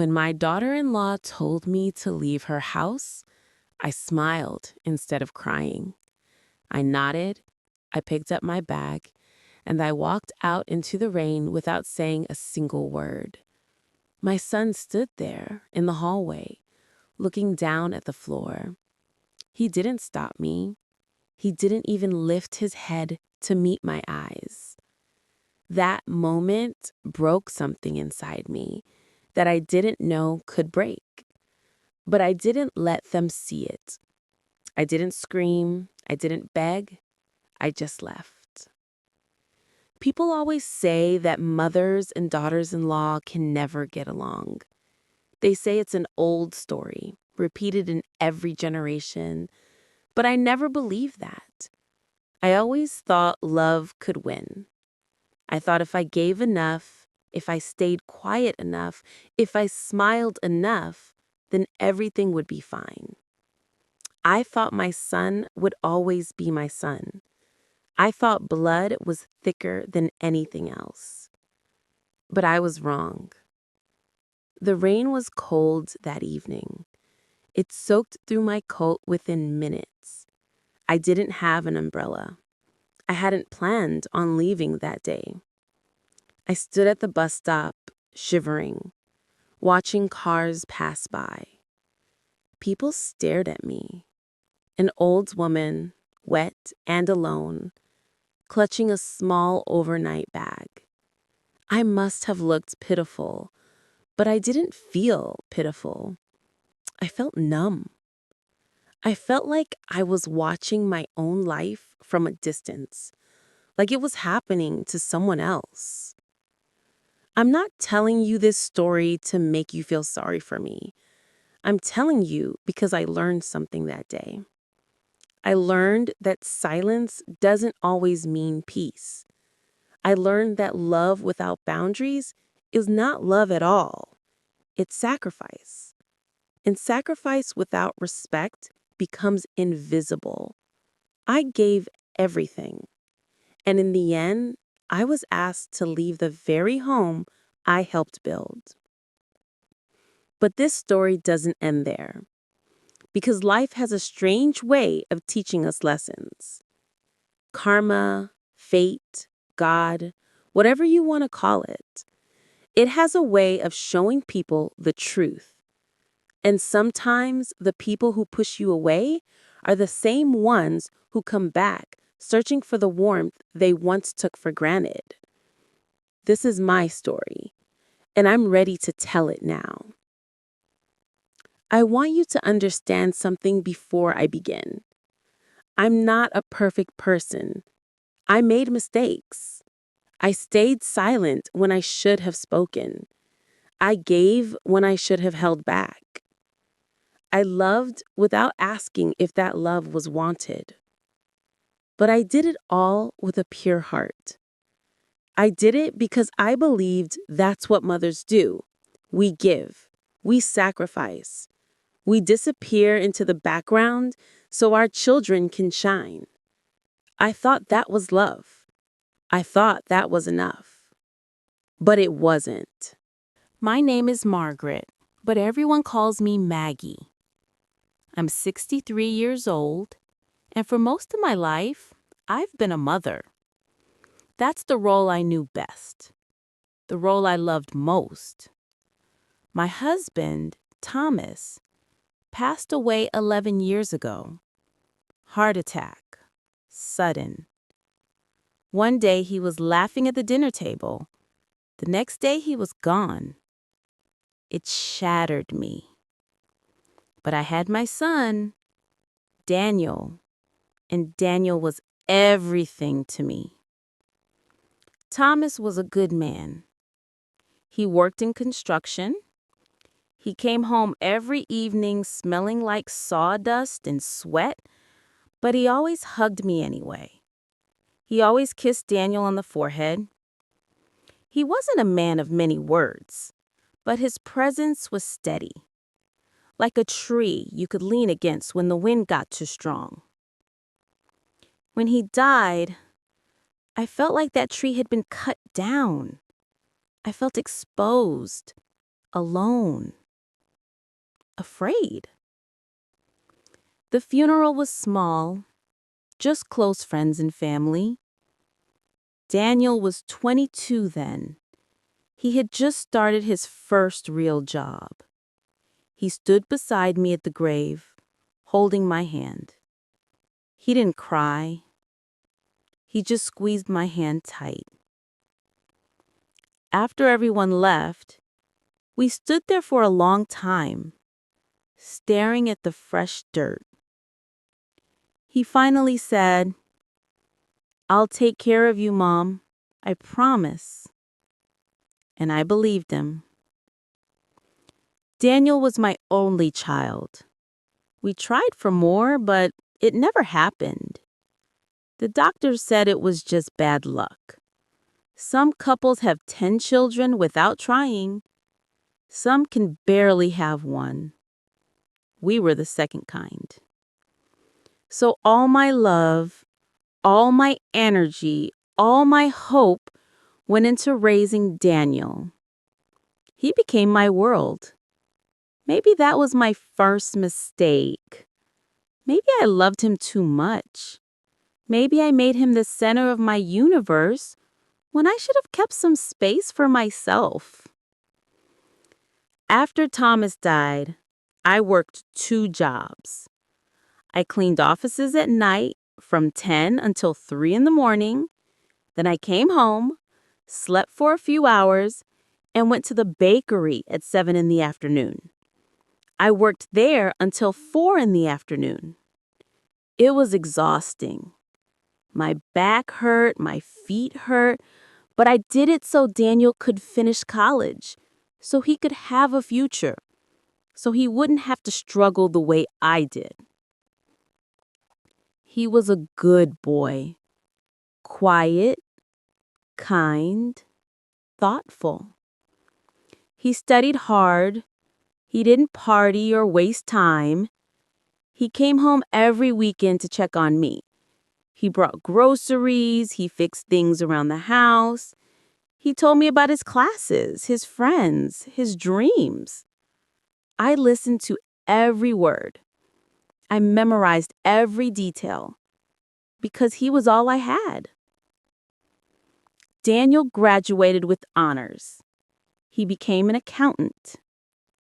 When my daughter-in-law told me to leave her house, I smiled instead of crying. I nodded, I picked up my bag, and I walked out into the rain without saying a single word. My son stood there in the hallway, looking down at the floor. He didn't stop me. He didn't even lift his head to meet my eyes. That moment broke something inside me that I didn't know could break. But I didn't let them see it. I didn't scream. I didn't beg. I just left. People always say that mothers and daughters-in-law can never get along. They say it's an old story, repeated in every generation. But I never believed that. I always thought love could win. I thought if I gave enough, if I stayed quiet enough, if I smiled enough, then everything would be fine. I thought my son would always be my son. I thought blood was thicker than anything else. But I was wrong. The rain was cold that evening. It soaked through my coat within minutes. I didn't have an umbrella. I hadn't planned on leaving that day. I stood at the bus stop, shivering, watching cars pass by. People stared at me. An old woman, wet and alone, clutching a small overnight bag. I must have looked pitiful, but I didn't feel pitiful. I felt numb. I felt like I was watching my own life from a distance, like it was happening to someone else. I'm not telling you this story to make you feel sorry for me. I'm telling you because I learned something that day. I learned that silence doesn't always mean peace. I learned that love without boundaries is not love at all. It's sacrifice. And sacrifice without respect becomes invisible. I gave everything. And in the end, I was asked to leave the very home I helped build. But this story doesn't end there, because life has a strange way of teaching us lessons. Karma, fate, God, whatever you want to call it, it has a way of showing people the truth. And sometimes the people who push you away are the same ones who come back searching for the warmth they once took for granted. This is my story, and I'm ready to tell it now. I want you to understand something before I begin. I'm not a perfect person. I made mistakes. I stayed silent when I should have spoken. I gave when I should have held back. I loved without asking if that love was wanted. But I did it all with a pure heart. I did it because I believed that's what mothers do. We give. We sacrifice. We disappear into the background so our children can shine. I thought that was love. I thought that was enough. But it wasn't. My name is Margaret, but everyone calls me Maggie. I'm 63 years old, and for most of my life, I've been a mother. That's the role I knew best, the role I loved most. My husband, Thomas, passed away 11 years ago. Heart attack, sudden. One day he was laughing at the dinner table. The next day he was gone. It shattered me. But I had my son, Daniel, and Daniel was everything to me. Thomas was a good man. He worked in construction. He came home every evening smelling like sawdust and sweat, but he always hugged me anyway. He always kissed Daniel on the forehead. He wasn't a man of many words, but his presence was steady, like a tree you could lean against when the wind got too strong. When he died, I felt like that tree had been cut down. I felt exposed, alone, afraid. The funeral was small, just close friends and family. Daniel was 22 then. He had just started his first real job. He stood beside me at the grave, holding my hand. He didn't cry. He just squeezed my hand tight. After everyone left, we stood there for a long time, staring at the fresh dirt. He finally said, "I'll take care of you, Mom. I promise." And I believed him. Daniel was my only child. We tried for more, but it never happened. The doctors said it was just bad luck. Some couples have 10 children without trying. Some can barely have one. We were the second kind. So all my love, all my energy, all my hope went into raising Daniel. He became my world. Maybe that was my first mistake. Maybe I loved him too much. Maybe I made him the center of my universe when I should have kept some space for myself. After Thomas died, I worked 2 jobs. I cleaned offices at night from 10 until 3 in the morning. Then I came home, slept for a few hours, and went to the bakery at 7 in the afternoon. I worked there until 4 in the afternoon. It was exhausting. My back hurt, my feet hurt, but I did it so Daniel could finish college, so he could have a future, so he wouldn't have to struggle the way I did. He was a good boy, quiet, kind, thoughtful. He studied hard. He didn't party or waste time. He came home every weekend to check on me. He brought groceries. He fixed things around the house. He told me about his classes, his friends, his dreams. I listened to every word. I memorized every detail because he was all I had. Daniel graduated with honors. He became an accountant.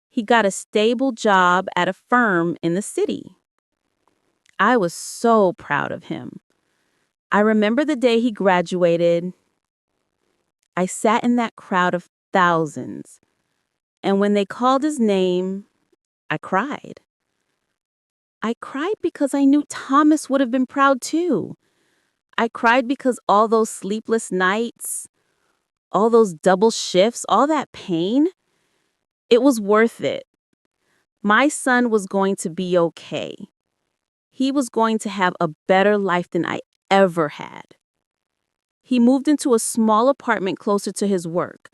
He got a stable job at a firm in the city. I was so proud of him. I remember the day he graduated. I sat in that crowd of thousands, and when they called his name, I cried. I cried because I knew Thomas would have been proud too. I cried because all those sleepless nights, all those double shifts, all that pain, it was worth it. My son was going to be okay. He was going to have a better life than I ever had. He moved into a small apartment closer to his work.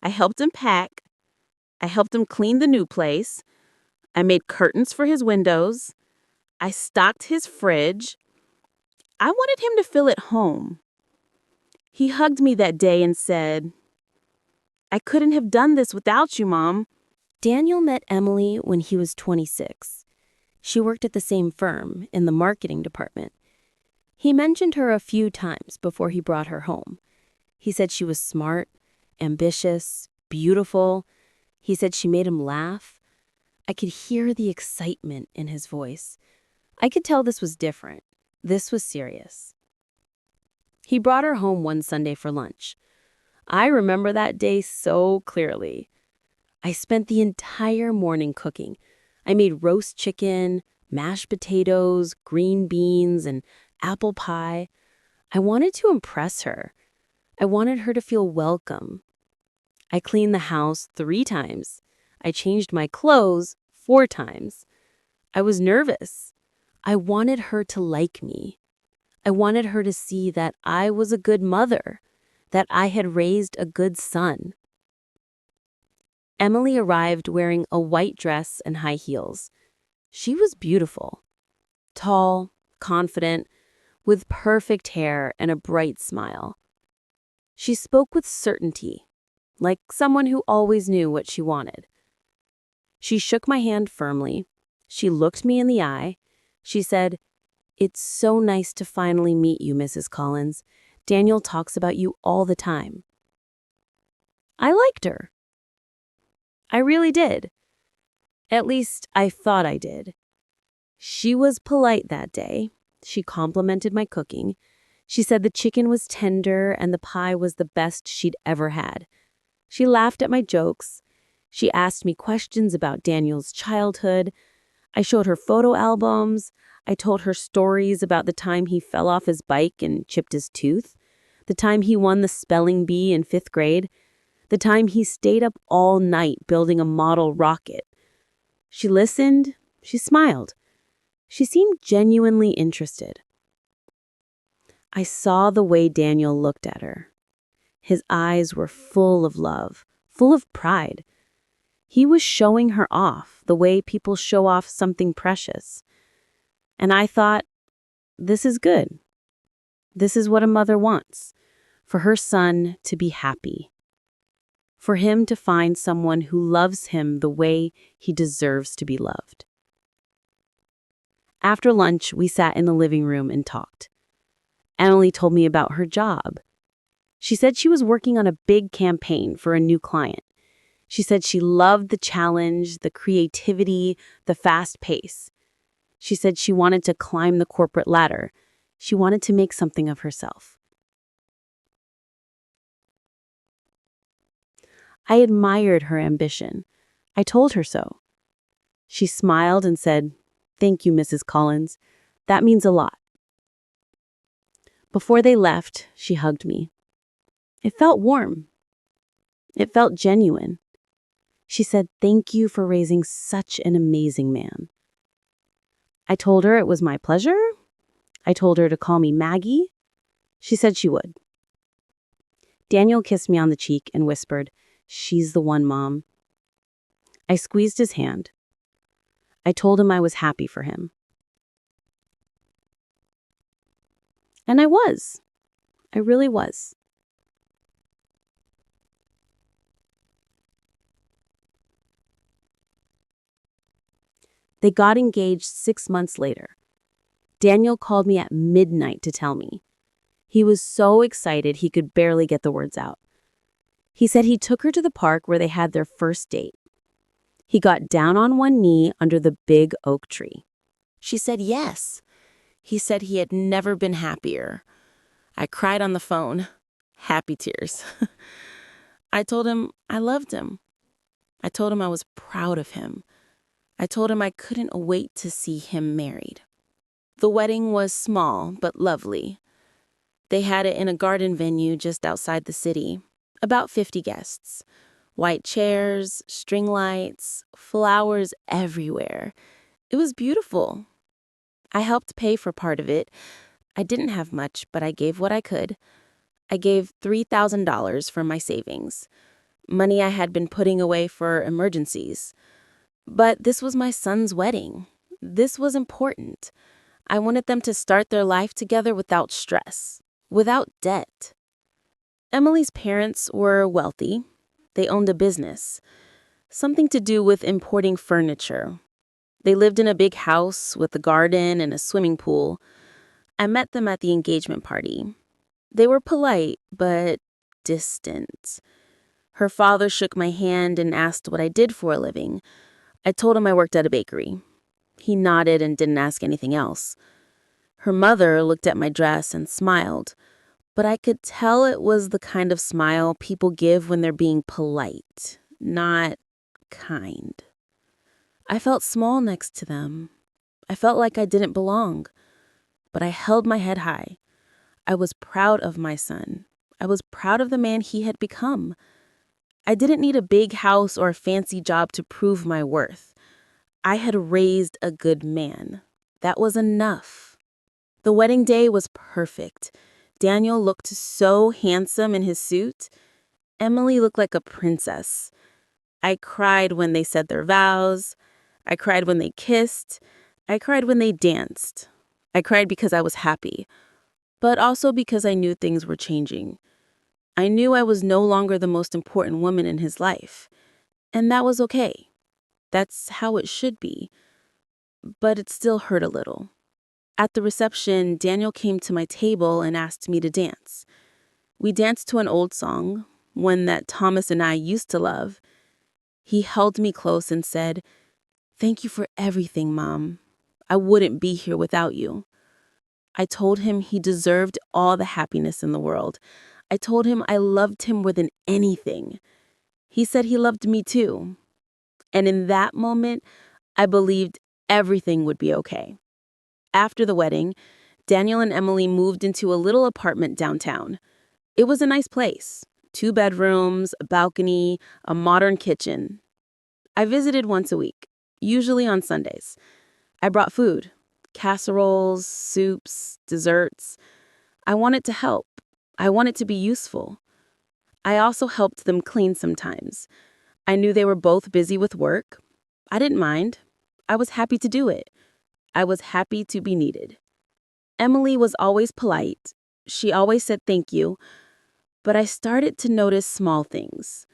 I helped him pack. I helped him clean the new place. I made curtains for his windows. I stocked his fridge. I wanted him to feel at home. He hugged me that day and said, "I couldn't have done this without you, Mom." Daniel met Emily when he was 26. She worked at the same firm in the marketing department. He mentioned her a few times before he brought her home. He said she was smart, ambitious, beautiful. He said she made him laugh. I could hear the excitement in his voice. I could tell this was different. This was serious. He brought her home one Sunday for lunch. I remember that day so clearly. I spent the entire morning cooking. I made roast chicken, mashed potatoes, green beans, and apple pie. I wanted to impress her. I wanted her to feel welcome. I cleaned the house 3 times. I changed my clothes 4 times. I was nervous. I wanted her to like me. I wanted her to see that I was a good mother, that I had raised a good son. Emily arrived wearing a white dress and high heels. She was beautiful, tall, confident, with perfect hair and a bright smile. She spoke with certainty. like someone who always knew what she wanted. She shook my hand firmly. She looked me in the eye. She said, "It's so nice to finally meet you, Mrs. Collins. Daniel talks about you all the time." I liked her. I really did. At least I thought I did. She was polite that day. She complimented my cooking. She said the chicken was tender and the pie was the best she'd ever had. She laughed at my jokes. She asked me questions about Daniel's childhood. I showed her photo albums. I told her stories about the time he fell off his bike and chipped his tooth, the time he won the spelling bee in 5th grade, the time he stayed up all night building a model rocket. She listened. She smiled. She seemed genuinely interested. I saw the way Daniel looked at her. His eyes were full of love, full of pride. He was showing her off the way people show off something precious. And I thought, this is good. This is what a mother wants, for her son to be happy, for him to find someone who loves him the way he deserves to be loved. After lunch, we sat in the living room and talked. Emily told me about her job. She said she was working on a big campaign for a new client. She said she loved the challenge, the creativity, the fast pace. She said she wanted to climb the corporate ladder. She wanted to make something of herself. I admired her ambition. I told her so. She smiled and said, "Thank you, Mrs. Collins. That means a lot." Before they left, she hugged me. It felt warm. It felt genuine. She said, "Thank you for raising such an amazing man." I told her it was my pleasure. I told her to call me Maggie. She said she would. Daniel kissed me on the cheek and whispered, "She's the one, Mom." I squeezed his hand. I told him I was happy for him. And I was. I really was. They got engaged 6 months later. Daniel called me at midnight to tell me. He was so excited he could barely get the words out. He said he took her to the park where they had their first date. He got down on one knee under the big oak tree. She said yes. He said he had never been happier. I cried on the phone. Happy tears. I told him I loved him. I told him I was proud of him. I told him I couldn't wait to see him married. The wedding was small but lovely. They had it in a garden venue just outside the city. About 50 guests. White chairs, string lights, flowers everywhere. It was beautiful. I helped pay for part of it. I didn't have much, but I gave what I could. I gave $3,000 from my savings, money I had been putting away for emergencies. But this was my son's wedding. This was important. I wanted them to start their life together without stress, without debt. Emily's parents were wealthy. They owned a business, something to do with importing furniture. They lived in a big house with a garden and a swimming pool. I met them at the engagement party. They were polite, but distant. Her father shook my hand and asked what I did for a living. I told him I worked at a bakery. He nodded and didn't ask anything else. Her mother looked at my dress and smiled, but I could tell it was the kind of smile people give when they're being polite, not kind. I felt small next to them. I felt like I didn't belong, but I held my head high. I was proud of my son. I was proud of the man he had become. I didn't need a big house or a fancy job to prove my worth. I had raised a good man. That was enough. The wedding day was perfect. Daniel looked so handsome in his suit. Emily looked like a princess. I cried when they said their vows. I cried when they kissed. I cried when they danced. I cried because I was happy, but also because I knew things were changing. I knew I was no longer the most important woman in his life. And that was okay. That's how it should be. But it still hurt a little. At the reception, Daniel came to my table and asked me to dance. We danced to an old song, one that Thomas and I used to love. He held me close and said, "Thank you for everything, Mom. I wouldn't be here without you." I told him he deserved all the happiness in the world. I told him I loved him more than anything. He said he loved me too. And in that moment, I believed everything would be okay. After the wedding, Daniel and Emily moved into a little apartment downtown. It was a nice place. 2 bedrooms, a balcony, a modern kitchen. I visited once a week, usually on Sundays. I brought food, casseroles, soups, desserts. I wanted to help. I wanted to be useful. I also helped them clean sometimes. I knew they were both busy with work. I didn't mind. I was happy to do it. I was happy to be needed. Emily was always polite. She always said thank you. But I started to notice small things.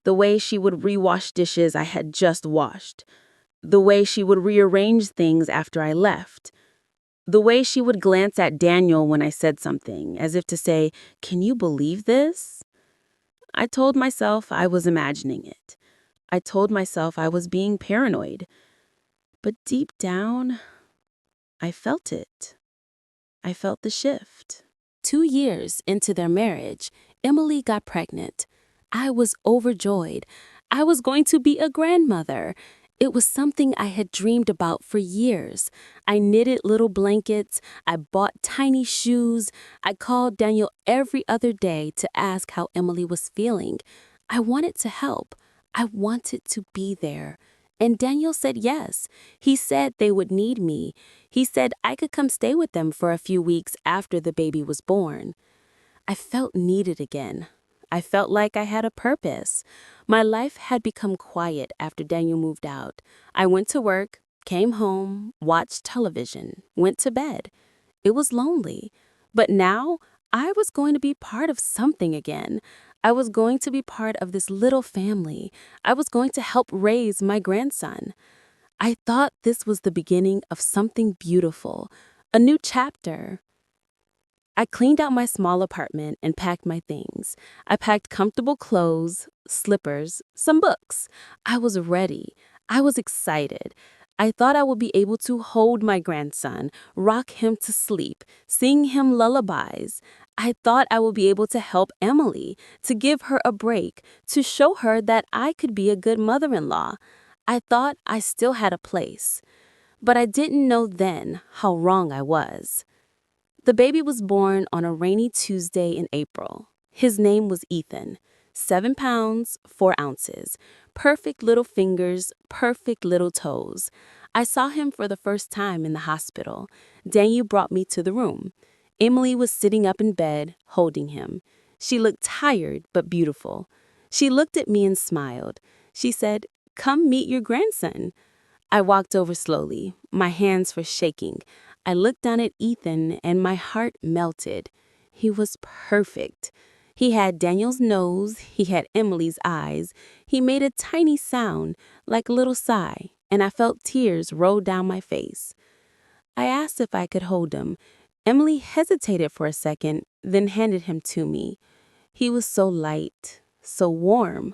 The way she would rewash dishes I had just washed. The way she would rearrange things after I left. The way she would glance at Daniel when I said something, as if to say, "Can you believe this?" I told myself I was imagining it. I told myself I was being paranoid. But deep down, I felt it. I felt the shift. 2 years into their marriage, Emily got pregnant. I was overjoyed. I was going to be a grandmother. It was something I had dreamed about for years. I knitted little blankets. I bought tiny shoes. I called Daniel every other day to ask how Emily was feeling. I wanted to help. I wanted to be there. And Daniel said yes. He said they would need me. He said I could come stay with them for a few weeks after the baby was born. I felt needed again. I felt like I had a purpose. My life had become quiet after Daniel moved out. I went to work, came home, watched television, went to bed. It was lonely. But now I was going to be part of something again. I was going to be part of this little family. I was going to help raise my grandson. I thought this was the beginning of something beautiful, a new chapter. I cleaned out my small apartment and packed my things. I packed comfortable clothes, slippers, some books. I was ready. I was excited. I thought I would be able to hold my grandson, rock him to sleep, sing him lullabies. I thought I would be able to help Emily, to give her a break, to show her that I could be a good mother-in-law. I thought I still had a place. But I didn't know then how wrong I was. The baby was born on a rainy Tuesday in April. His name was Ethan. 7 pounds, 4 ounces. Perfect little fingers, perfect little toes. I saw him for the first time in the hospital. Daniel brought me to the room. Emily was sitting up in bed, holding him. She looked tired but beautiful. She looked at me and smiled. She said, "Come meet your grandson." I walked over slowly. My hands were shaking. I looked down at Ethan and my heart melted. He was perfect. He had Daniel's nose. He had Emily's eyes. He made a tiny sound, like a little sigh, and I felt tears roll down my face. I asked if I could hold him. Emily hesitated for a second, then handed him to me. He was so light, so warm.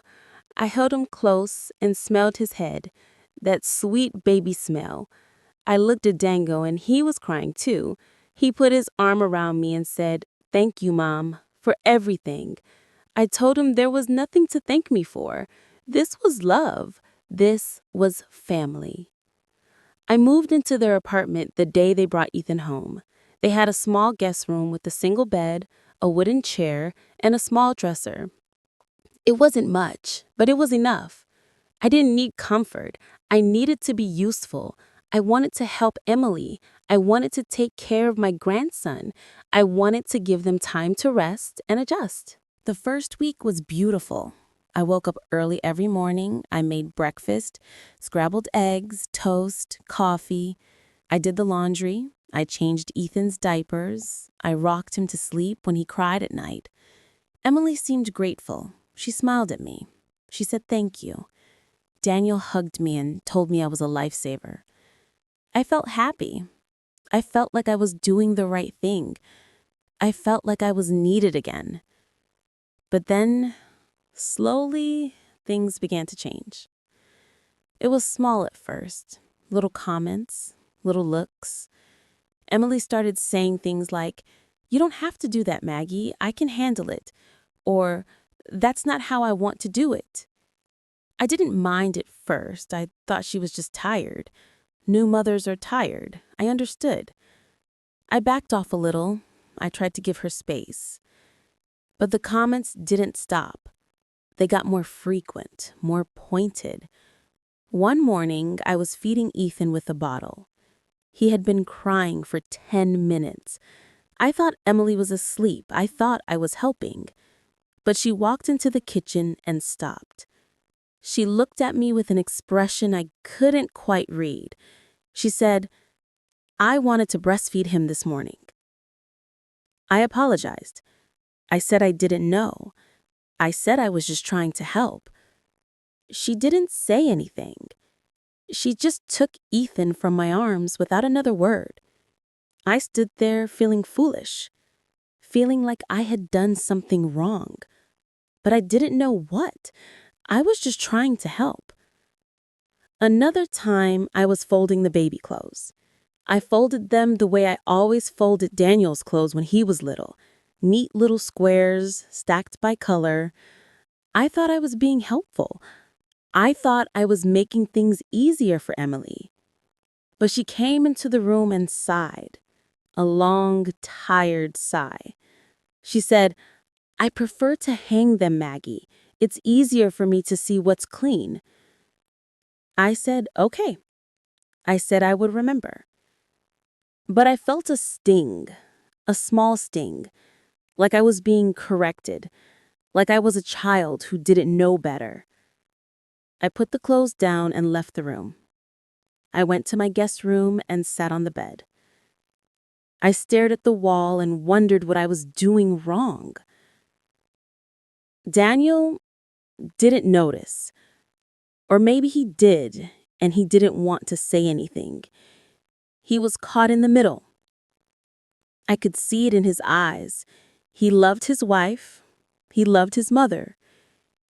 I held him close and smelled his head, that sweet baby smell. I looked at Dango and he was crying too. He put his arm around me and said, "Thank you, Mom, for everything." I told him there was nothing to thank me for. This was love. This was family. I moved into their apartment the day they brought Ethan home. They had a small guest room with a single bed, a wooden chair, and a small dresser. It wasn't much, but it was enough. I didn't need comfort. I needed to be useful. I wanted to help Emily. I wanted to take care of my grandson. I wanted to give them time to rest and adjust. The first week was beautiful. I woke up early every morning. I made breakfast, scrambled eggs, toast, coffee. I did the laundry. I changed Ethan's diapers. I rocked him to sleep when he cried at night. Emily seemed grateful. She smiled at me. She said thank you. Daniel hugged me and told me I was a lifesaver. I felt happy. I felt like I was doing the right thing. I felt like I was needed again. But then, slowly, things began to change. It was small at first. Little comments, little looks. Emily started saying things like, "You don't have to do that, Maggie. I can handle it." Or, "That's not how I want to do it." I didn't mind at first. I thought she was just tired. New mothers are tired. I understood. I backed off a little. I tried to give her space. But the comments didn't stop. They got more frequent, more pointed. One morning, I was feeding Ethan with a bottle. He had been crying for 10 minutes. I thought Emily was asleep. I thought I was helping. But she walked into the kitchen and stopped. She looked at me with an expression I couldn't quite read. She said, "I wanted to breastfeed him this morning." I apologized. I said I didn't know. I said I was just trying to help. She didn't say anything. She just took Ethan from my arms without another word. I stood there feeling foolish, feeling like I had done something wrong. But I didn't know what. I was just trying to help. Another time, I was folding the baby clothes. I folded them the way I always folded Daniel's clothes when he was little. Neat little squares, stacked by color. I thought I was being helpful. I thought I was making things easier for Emily. But she came into the room and sighed. A long, tired sigh. She said, "I prefer to hang them, Maggie. It's easier for me to see what's clean." I said, "Okay." I said I would remember. But I felt a sting, a small sting, like I was being corrected, like I was a child who didn't know better. I put the clothes down and left the room. I went to my guest room and sat on the bed. I stared at the wall and wondered what I was doing wrong. Daniel didn't notice. Or maybe he did, and he didn't want to say anything. He was caught in the middle. I could see it in his eyes. He loved his wife. He loved his mother.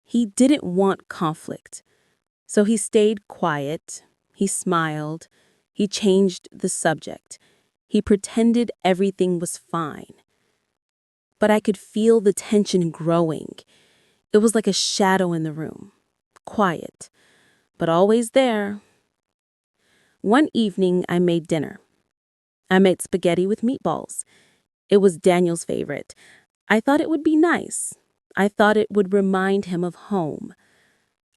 He didn't want conflict. So he stayed quiet. He smiled. He changed the subject. He pretended everything was fine. But I could feel the tension growing. It was like a shadow in the room. Quiet, but always there. One evening, I made dinner. I made spaghetti with meatballs. It was Daniel's favorite. I thought it would be nice. I thought it would remind him of home.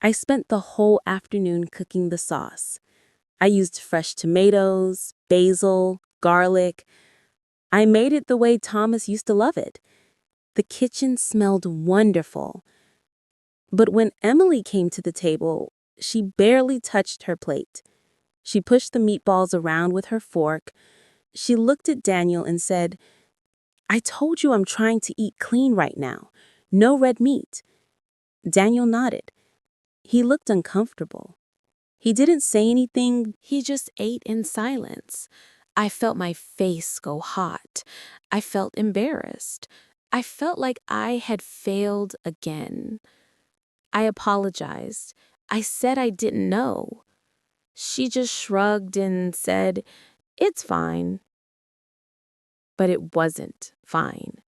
I spent the whole afternoon cooking the sauce. I used fresh tomatoes, basil, garlic. I made it the way Thomas used to love it. The kitchen smelled wonderful. But when Emily came to the table, she barely touched her plate. She pushed the meatballs around with her fork. She looked at Daniel and said, "I told you I'm trying to eat clean right now. No red meat." Daniel nodded. He looked uncomfortable. He didn't say anything. He just ate in silence. I felt my face go hot. I felt embarrassed. I felt like I had failed again. I apologized. I said I didn't know. She just shrugged and said, "It's fine." But it wasn't fine.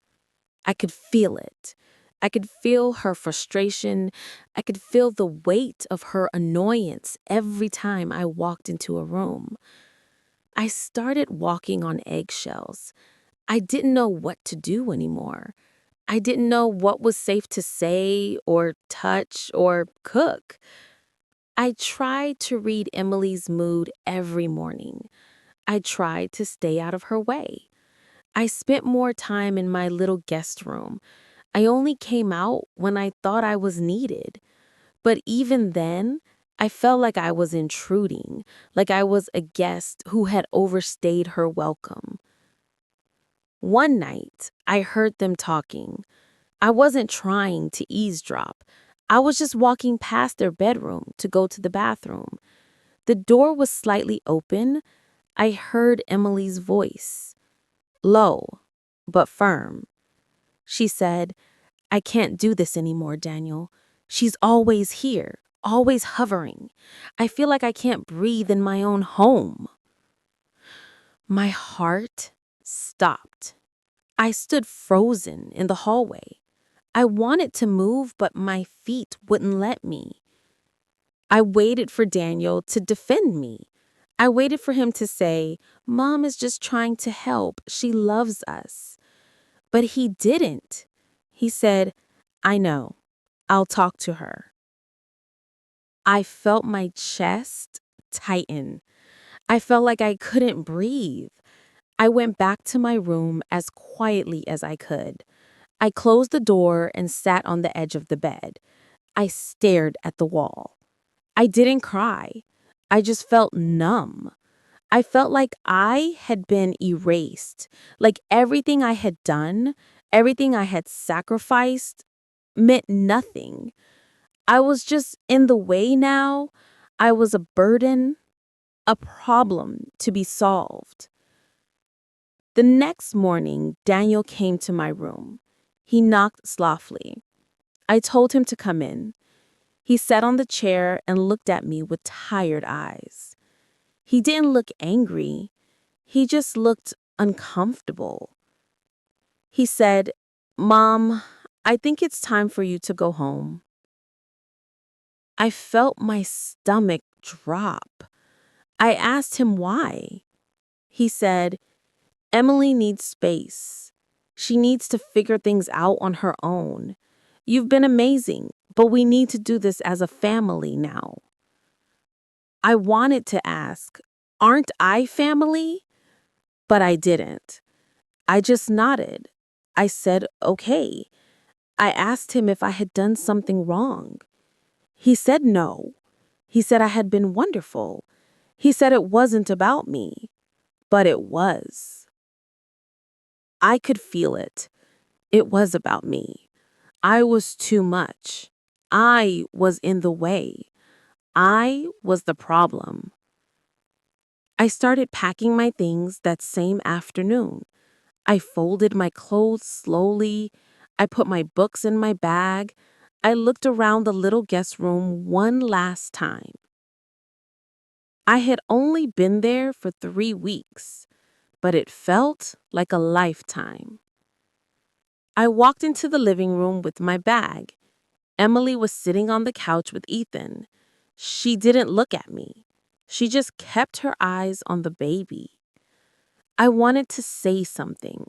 I could feel it. I could feel her frustration. I could feel the weight of her annoyance every time I walked into a room. I started walking on eggshells. I didn't know what to do anymore. I didn't know what was safe to say or touch or cook. I tried to read Emily's mood every morning. I tried to stay out of her way. I spent more time in my little guest room. I only came out when I thought I was needed. But even then, I felt like I was intruding, like I was a guest who had overstayed her welcome. One night, I heard them talking. I wasn't trying to eavesdrop. I was just walking past their bedroom to go to the bathroom. The door was slightly open. I heard Emily's voice, low but firm. She said, "I can't do this anymore, Daniel. She's always here, always hovering. I feel like I can't breathe in my own home." My heart stopped. I stood frozen in the hallway. I wanted to move, but my feet wouldn't let me. I waited for Daniel to defend me. I waited for him to say, "Mom is just trying to help. She loves us." But he didn't. He said, "I know. I'll talk to her." I felt my chest tighten. I felt like I couldn't breathe. I went back to my room as quietly as I could. I closed the door and sat on the edge of the bed. I stared at the wall. I didn't cry. I just felt numb. I felt like I had been erased, like everything I had done, everything I had sacrificed meant nothing. I was just in the way now. I was a burden, a problem to be solved. The next morning, Daniel came to my room. He knocked softly. I told him to come in. He sat on the chair and looked at me with tired eyes. He didn't look angry. He just looked uncomfortable. He said, "Mom, I think it's time for you to go home." I felt my stomach drop. I asked him why. He said, "Emily needs space. She needs to figure things out on her own. You've been amazing, but we need to do this as a family now." I wanted to ask, "Aren't I family?" But I didn't. I just nodded. I said, "Okay." I asked him if I had done something wrong. He said no. He said I had been wonderful. He said it wasn't about me, but it was. I could feel it. It was about me. I was too much. I was in the way. I was the problem. I started packing my things that same afternoon. I folded my clothes slowly. I put my books in my bag. I looked around the little guest room one last time. I had only been there for 3 weeks, but it felt like a lifetime. I walked into the living room with my bag. Emily was sitting on the couch with Ethan. She didn't look at me. She just kept her eyes on the baby. I wanted to say something.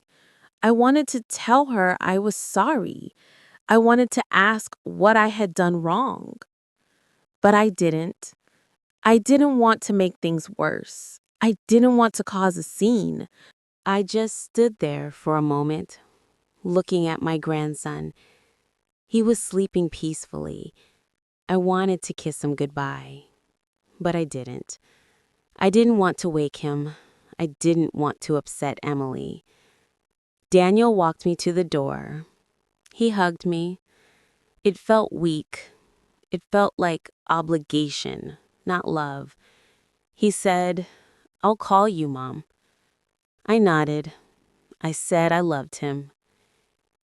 I wanted to tell her I was sorry. I wanted to ask what I had done wrong. But I didn't. I didn't want to make things worse. I didn't want to cause a scene. I just stood there for a moment, looking at my grandson. He was sleeping peacefully. I wanted to kiss him goodbye, but I didn't. I didn't want to wake him. I didn't want to upset Emily. Daniel walked me to the door. He hugged me. It felt weak. It felt like obligation, not love. He said, "I'll call you, Mom." I nodded. I said I loved him.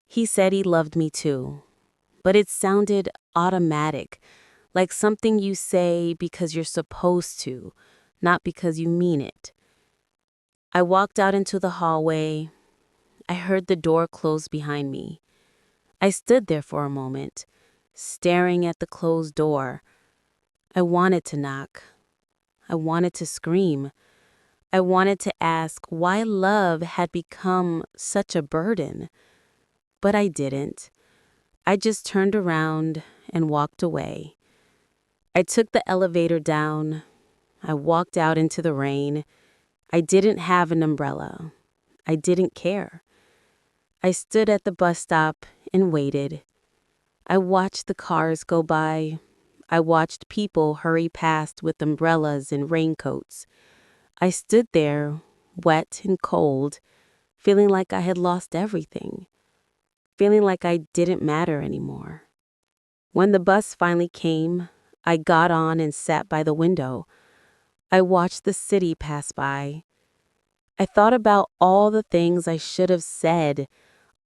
He said he loved me too, but it sounded automatic, like something you say because you're supposed to, not because you mean it. I walked out into the hallway. I heard the door close behind me. I stood there for a moment, staring at the closed door. I wanted to knock. I wanted to scream. I wanted to ask why love had become such a burden. But I didn't. I just turned around and walked away. I took the elevator down. I walked out into the rain. I didn't have an umbrella. I didn't care. I stood at the bus stop and waited. I watched the cars go by. I watched people hurry past with umbrellas and raincoats. I stood there, wet and cold, feeling like I had lost everything. feeling like I didn't matter anymore. When the bus finally came, I got on and sat by the window. I watched the city pass by. I thought about all the things I should have said,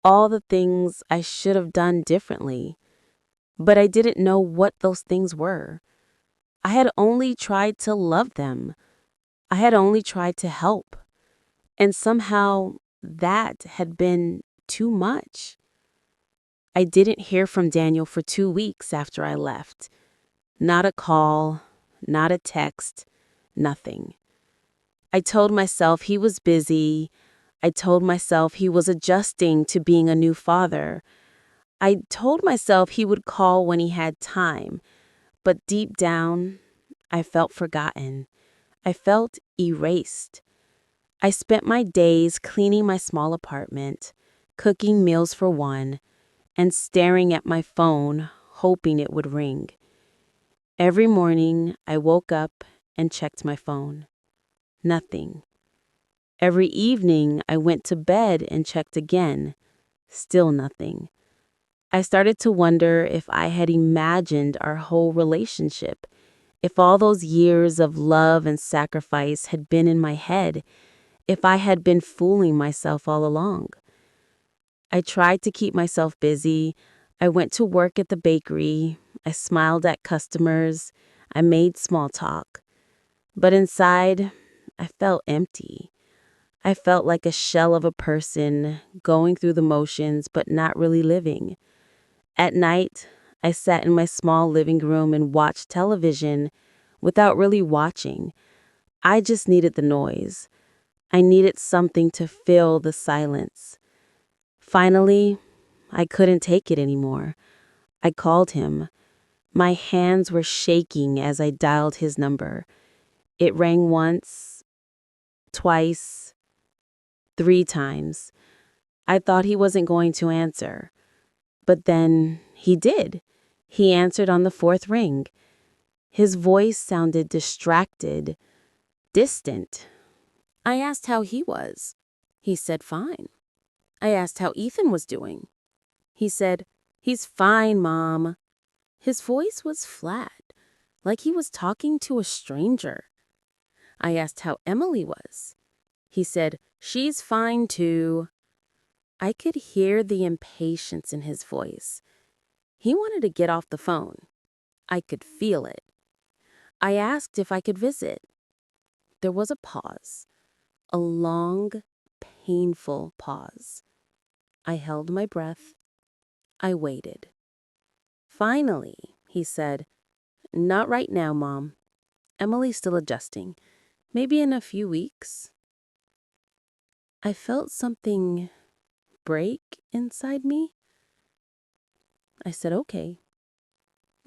all the things I should have done differently. But I didn't know what those things were. I had only tried to love them. I had only tried to help. And somehow that had been too much. I didn't hear from Daniel for 2 weeks after I left. Not a call, not a text, nothing. I told myself he was busy. I told myself he was adjusting to being a new father. I told myself he would call when he had time. But deep down, I felt forgotten. I felt erased. I spent my days cleaning my small apartment, cooking meals for one, and staring at my phone, hoping it would ring. Every morning, I woke up and checked my phone. Nothing. Every evening, I went to bed and checked again. Still nothing. I started to wonder if I had imagined our whole relationship, if all those years of love and sacrifice had been in my head, if I had been fooling myself all along. I tried to keep myself busy. I went to work at the bakery. I smiled at customers. I made small talk. But inside, I felt empty. I felt like a shell of a person, going through the motions but not really living. At night, I sat in my small living room and watched television without really watching. I just needed the noise. I needed something to fill the silence. Finally, I couldn't take it anymore. I called him. My hands were shaking as I dialed his number. It rang once, twice, 3 times. I thought he wasn't going to answer. But then he did. He answered on the fourth ring. His voice sounded distracted, distant. I asked how he was. He said fine. I asked how Ethan was doing. He said, "He's fine, Mom." His voice was flat, like he was talking to a stranger. I asked how Emily was. He said, "She's fine too." I could hear the impatience in his voice. He wanted to get off the phone. I could feel it. I asked if I could visit. There was a pause, a long, painful pause. I held my breath. I waited. Finally, he said, "Not right now, Mom. Emily's still adjusting. Maybe in a few weeks." I felt something break inside me. I said, "Okay."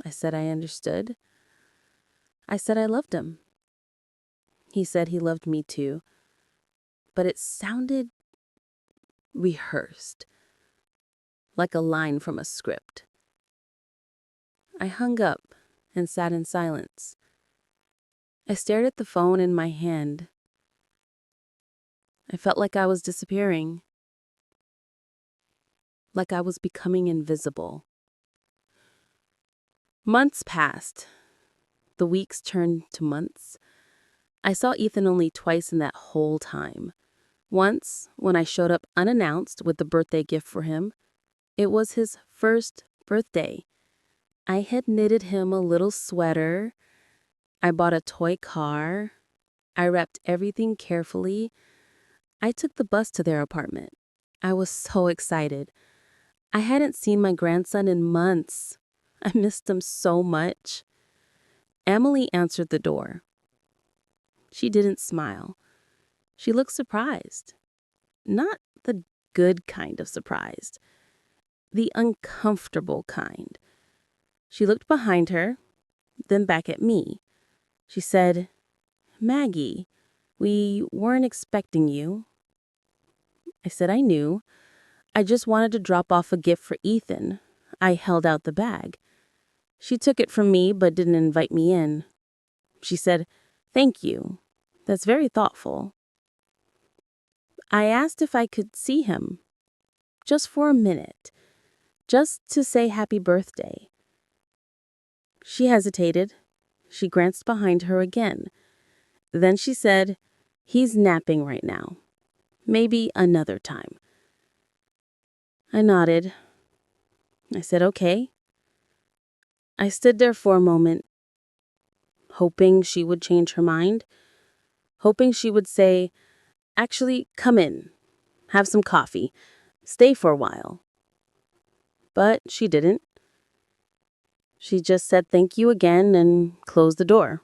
I said I understood. I said I loved him. He said he loved me too, but it sounded rehearsed, like a line from a script. I hung up and sat in silence. I stared at the phone in my hand. I felt like I was disappearing, like I was becoming invisible. Months passed. The weeks turned to months. I saw Ethan only twice in that whole time. Once, when I showed up unannounced with the birthday gift for him. It was his first birthday. I had knitted him a little sweater. I bought a toy car. I wrapped everything carefully. I took the bus to their apartment. I was so excited. I hadn't seen my grandson in months. I missed him so much. Emily answered the door. She didn't smile. She looked surprised. Not the good kind of surprised. The uncomfortable kind. She looked behind her, then back at me. She said, "Maggie, we weren't expecting you." I said I knew. I just wanted to drop off a gift for Ethan. I held out the bag. She took it from me but didn't invite me in. She said, "Thank you. That's very thoughtful." I asked if I could see him, just for a minute. just to say happy birthday. She hesitated. She glanced behind her again. Then she said, "He's napping right now. Maybe another time." I nodded. I said, "Okay." I stood there for a moment, hoping she would change her mind, hoping she would say, "Actually, come in, have some coffee, stay for a while." But she didn't. She just said thank you again and closed the door.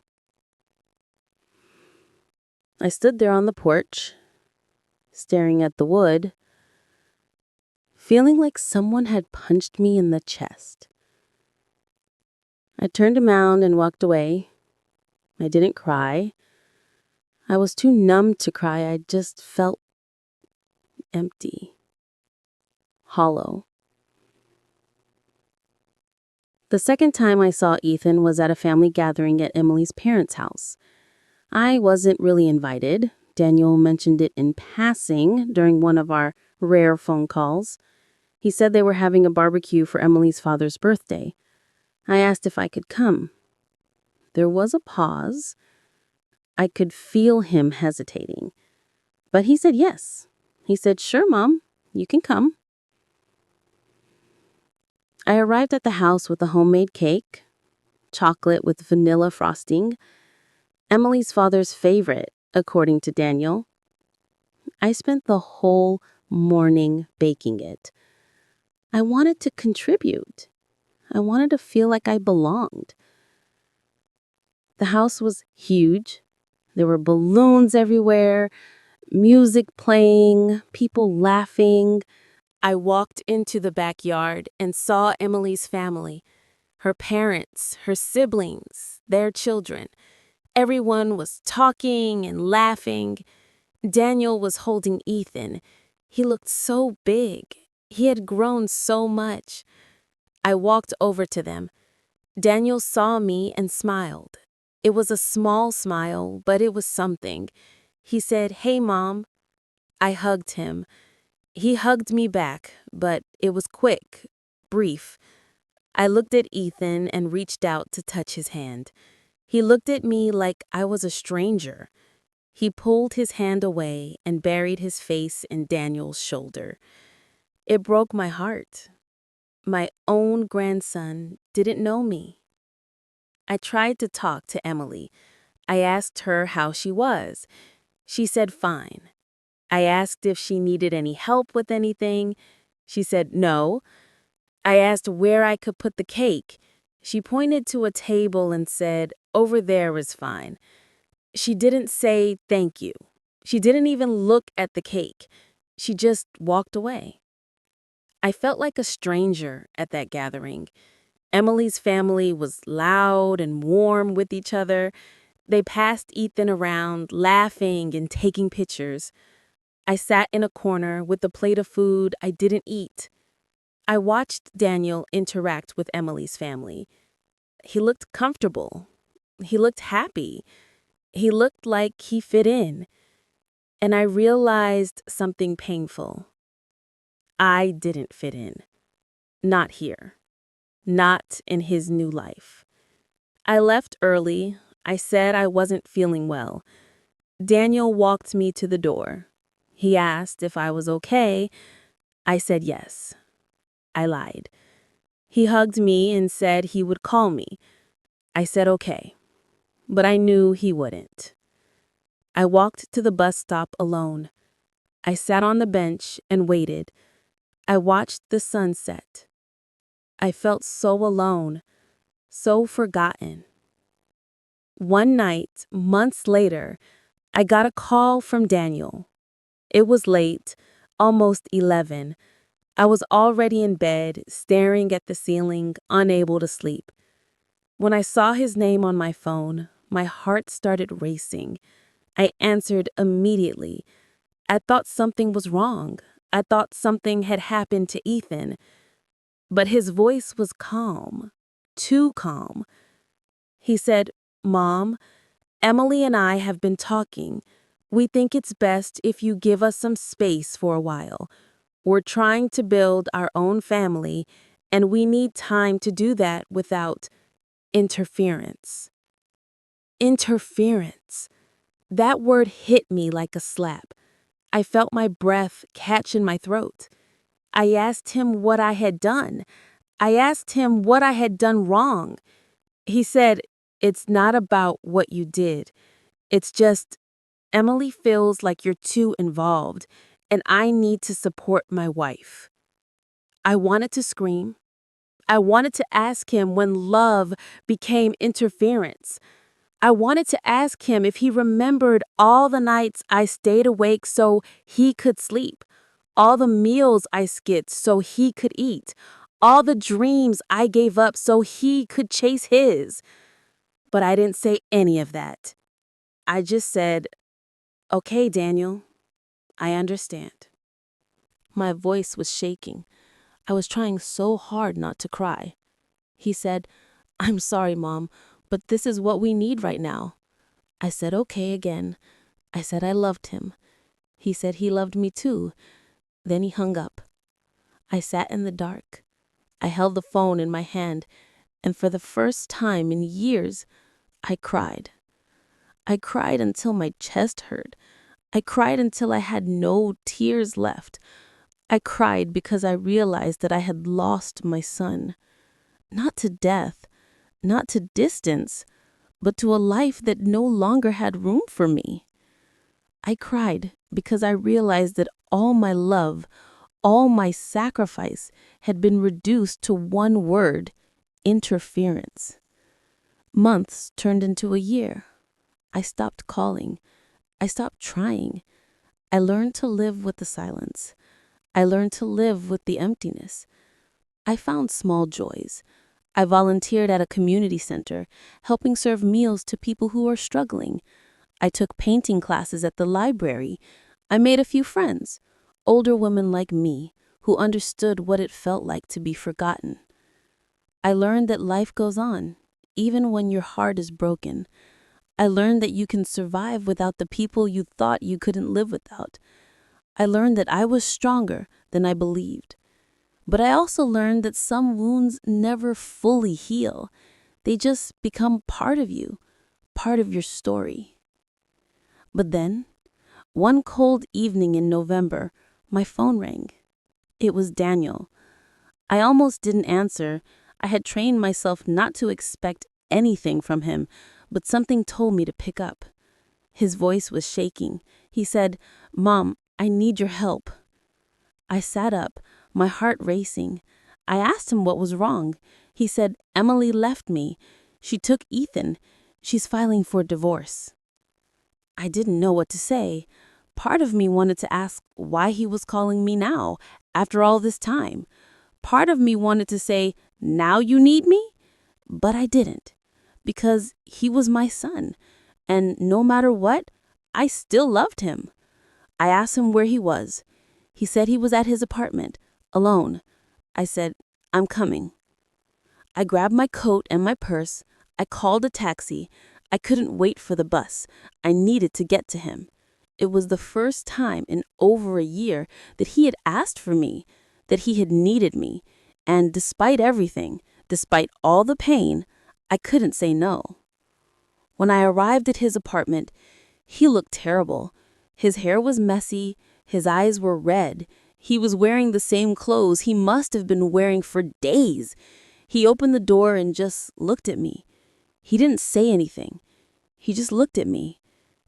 I stood there on the porch, staring at the wood, feeling like someone had punched me in the chest. I turned around and walked away. I didn't cry. I was too numb to cry. I just felt empty, hollow. The second time I saw Ethan was at a family gathering at Emily's parents' house. I wasn't really invited. Daniel mentioned it in passing during one of our rare phone calls. He said they were having a barbecue for Emily's father's birthday. I asked if I could come. There was a pause. I could feel him hesitating. But he said yes. He said, "Sure, Mom, you can come." I arrived at the house with a homemade cake, chocolate with vanilla frosting, Emily's father's favorite, according to Daniel. I spent the whole morning baking it. I wanted to contribute. I wanted to feel like I belonged. The house was huge. There were balloons everywhere, music playing, people laughing. I walked into the backyard and saw Emily's family, her parents, her siblings, their children. Everyone was talking and laughing. Daniel was holding Ethan. He looked so big. He had grown so much. I walked over to them. Daniel saw me and smiled. It was a small smile, but it was something. He said, "Hey, Mom." I hugged him. He hugged me back, but it was quick, brief. I looked at Ethan and reached out to touch his hand. He looked at me like I was a stranger. He pulled his hand away and buried his face in Daniel's shoulder. It broke my heart. My own grandson didn't know me. I tried to talk to Emily. I asked her how she was. She said fine. I asked if she needed any help with anything. She said no. I asked where I could put the cake. She pointed to a table and said, "Over there is fine." She didn't say thank you. She didn't even look at the cake. She just walked away. I felt like a stranger at that gathering. Emily's family was loud and warm with each other. They passed Ethan around, laughing and taking pictures. I sat in a corner with a plate of food I didn't eat. I watched Daniel interact with Emily's family. He looked comfortable. He looked happy. He looked like he fit in. And I realized something painful. I didn't fit in. Not here. Not in his new life. I left early. I said I wasn't feeling well. Daniel walked me to the door. He asked if I was okay. I said yes. I lied. He hugged me and said he would call me. I said okay, but I knew he wouldn't. I walked to the bus stop alone. I sat on the bench and waited. I watched the sunset. I felt so alone, so forgotten. One night, months later, I got a call from Daniel. It was late, almost 11. I was already in bed, staring at the ceiling, unable to sleep. When I saw his name on my phone, my heart started racing. I answered immediately. I thought something was wrong. I thought something had happened to Ethan. But his voice was calm, too calm. He said, "Mom, Emily and I have been talking. We think it's best if you give us some space for a while. We're trying to build our own family, And we need time to do that without interference. Interference. That word hit me like a slap. I felt my breath catch in my throat. I asked him what I had done. I asked him what I had done wrong. He said, "It's not about what you did. It's just Emily feels like you're too involved, and I need to support my wife." I wanted to scream. I wanted to ask him when love became interference. I wanted to ask him if he remembered all the nights I stayed awake so he could sleep, all the meals I skipped so he could eat, all the dreams I gave up so he could chase his. But I didn't say any of that. I just said, "Okay, Daniel, I understand." My voice was shaking. I was trying so hard not to cry. He said, "I'm sorry, Mom, but this is what we need right now." I said, "Okay," again. I said I loved him. He said he loved me too. Then he hung up. I sat in the dark. I held the phone in my hand, and for the first time in years, I cried. I cried until my chest hurt. I cried until I had no tears left. I cried because I realized that I had lost my son. Not to death, not to distance, but to a life that no longer had room for me. I cried because I realized that all my love, all my sacrifice had been reduced to one word: interference. Months turned into a year. I stopped calling. I stopped trying. I learned to live with the silence. I learned to live with the emptiness. I found small joys. I volunteered at a community center, helping serve meals to people who are struggling. I took painting classes at the library. I made a few friends, older women like me, who understood what it felt like to be forgotten. I learned that life goes on, even when your heart is broken. I learned that you can survive without the people you thought you couldn't live without. I learned that I was stronger than I believed. But I also learned that some wounds never fully heal. They just become part of you, part of your story. But then, one cold evening in November, my phone rang. It was Daniel. I almost didn't answer. I had trained myself not to expect anything from him, but something told me to pick up. His voice was shaking. He said, "Mom, I need your help." I sat up, my heart racing. I asked him what was wrong. He said, "Emily left me. She took Ethan. She's filing for divorce." I didn't know what to say. Part of me wanted to ask why he was calling me now, after all this time. Part of me wanted to say, "Now you need me?" But I didn't, because he was my son, and no matter what, I still loved him. I asked him where he was. He said he was at his apartment, alone. I said, "I'm coming." I grabbed my coat and my purse. I called a taxi. I couldn't wait for the bus. I needed to get to him. It was the first time in over a year that he had asked for me, that he had needed me. And despite everything, despite all the pain, I couldn't say no. When I arrived at his apartment, he looked terrible. His hair was messy. His eyes were red. He was wearing the same clothes he must have been wearing for days. He opened the door and just looked at me. He didn't say anything. He just looked at me.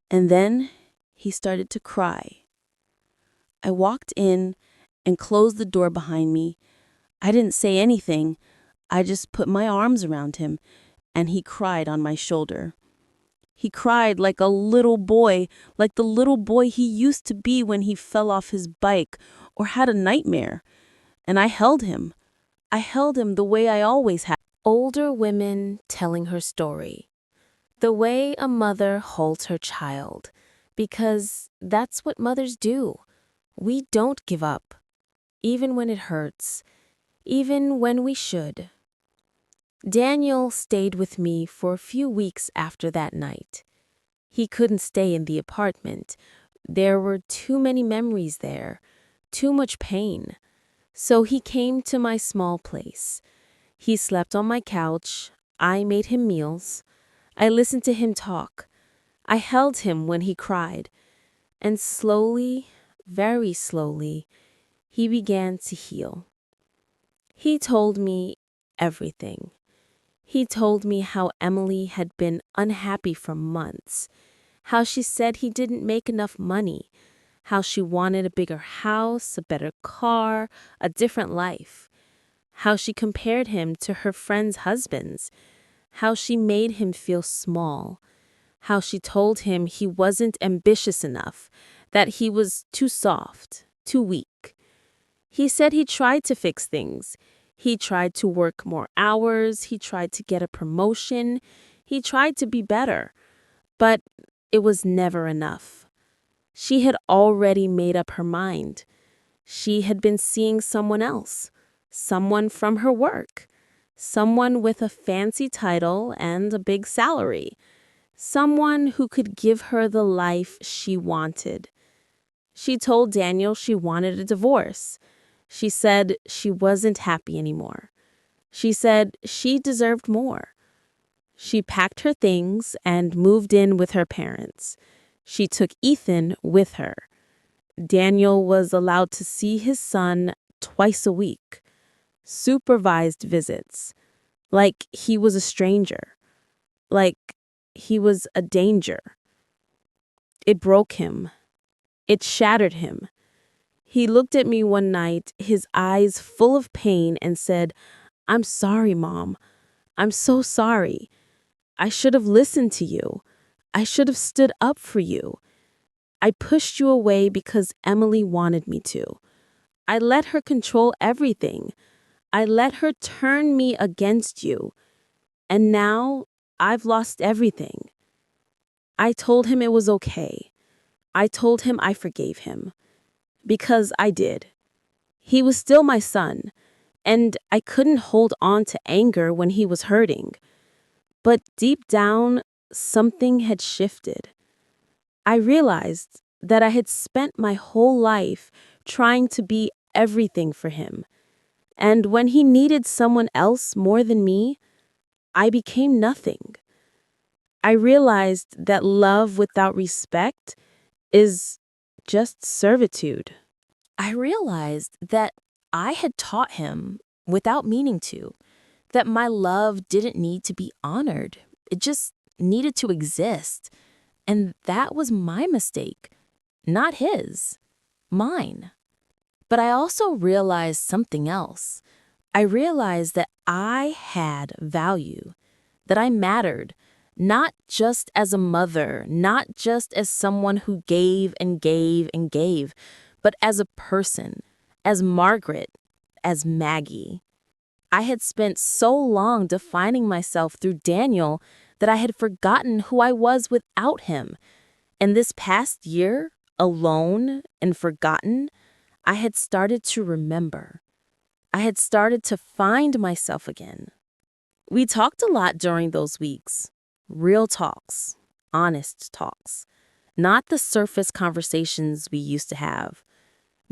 And then he started to cry. I walked in and closed the door behind me. I didn't say anything. I just put my arms around him, and he cried on my shoulder. He cried like a little boy, like the little boy he used to be when he fell off his bike or had a nightmare. And I held him. I held him the way I always had. Older women telling her story. The way a mother holds her child. Because that's what mothers do. We don't give up. Even when it hurts. Even when we should. Daniel stayed with me for a few weeks after that night. He couldn't stay in the apartment. There were too many memories there. Too much pain. So he came to my small place. He slept on my couch. I made him meals. I listened to him talk. I held him when he cried. And slowly, very slowly, he began to heal. He told me everything. He told me how Emily had been unhappy for months, how she said he didn't make enough money, how she wanted a bigger house, a better car, a different life, how she compared him to her friends' husbands, how she made him feel small, how she told him he wasn't ambitious enough, that he was too soft, too weak. He said he tried to fix things. He tried to work more hours. He tried to get a promotion. He tried to be better. But it was never enough. She had already made up her mind. She had been seeing someone else, someone from her work, someone with a fancy title and a big salary, someone who could give her the life she wanted. She told Daniel she wanted a divorce. She said she wasn't happy anymore. She said she deserved more. She packed her things and moved in with her parents. She took Ethan with her. Daniel was allowed to see his son twice a week, supervised visits, like he was a stranger, like he was a danger. It broke him. It shattered him. He looked at me one night, his eyes full of pain, and said, "I'm sorry, Mom. I'm so sorry. I should have listened to you. I should have stood up for you. I pushed you away because Emily wanted me to. I let her control everything. I let her turn me against you. And now I've lost everything." I told him it was okay. I told him I forgave him. Because I did. He was still my son, and I couldn't hold on to anger when he was hurting. But deep down, something had shifted. I realized that I had spent my whole life trying to be everything for him. And when he needed someone else more than me, I became nothing. I realized that love without respect is just servitude. I realized that I had taught him, without meaning to, that my love didn't need to be honored. It just needed to exist. And that was my mistake, not his, mine. But I also realized something else. I realized that I had value, that I mattered, not just as a mother, not just as someone who gave and gave and gave, but as a person, as Margaret, as Maggie. I had spent so long defining myself through Daniel that I had forgotten who I was without him. And this past year, alone and forgotten, I had started to remember. I had started to find myself again. We talked a lot during those weeks. Real talks, honest talks, not the surface conversations we used to have.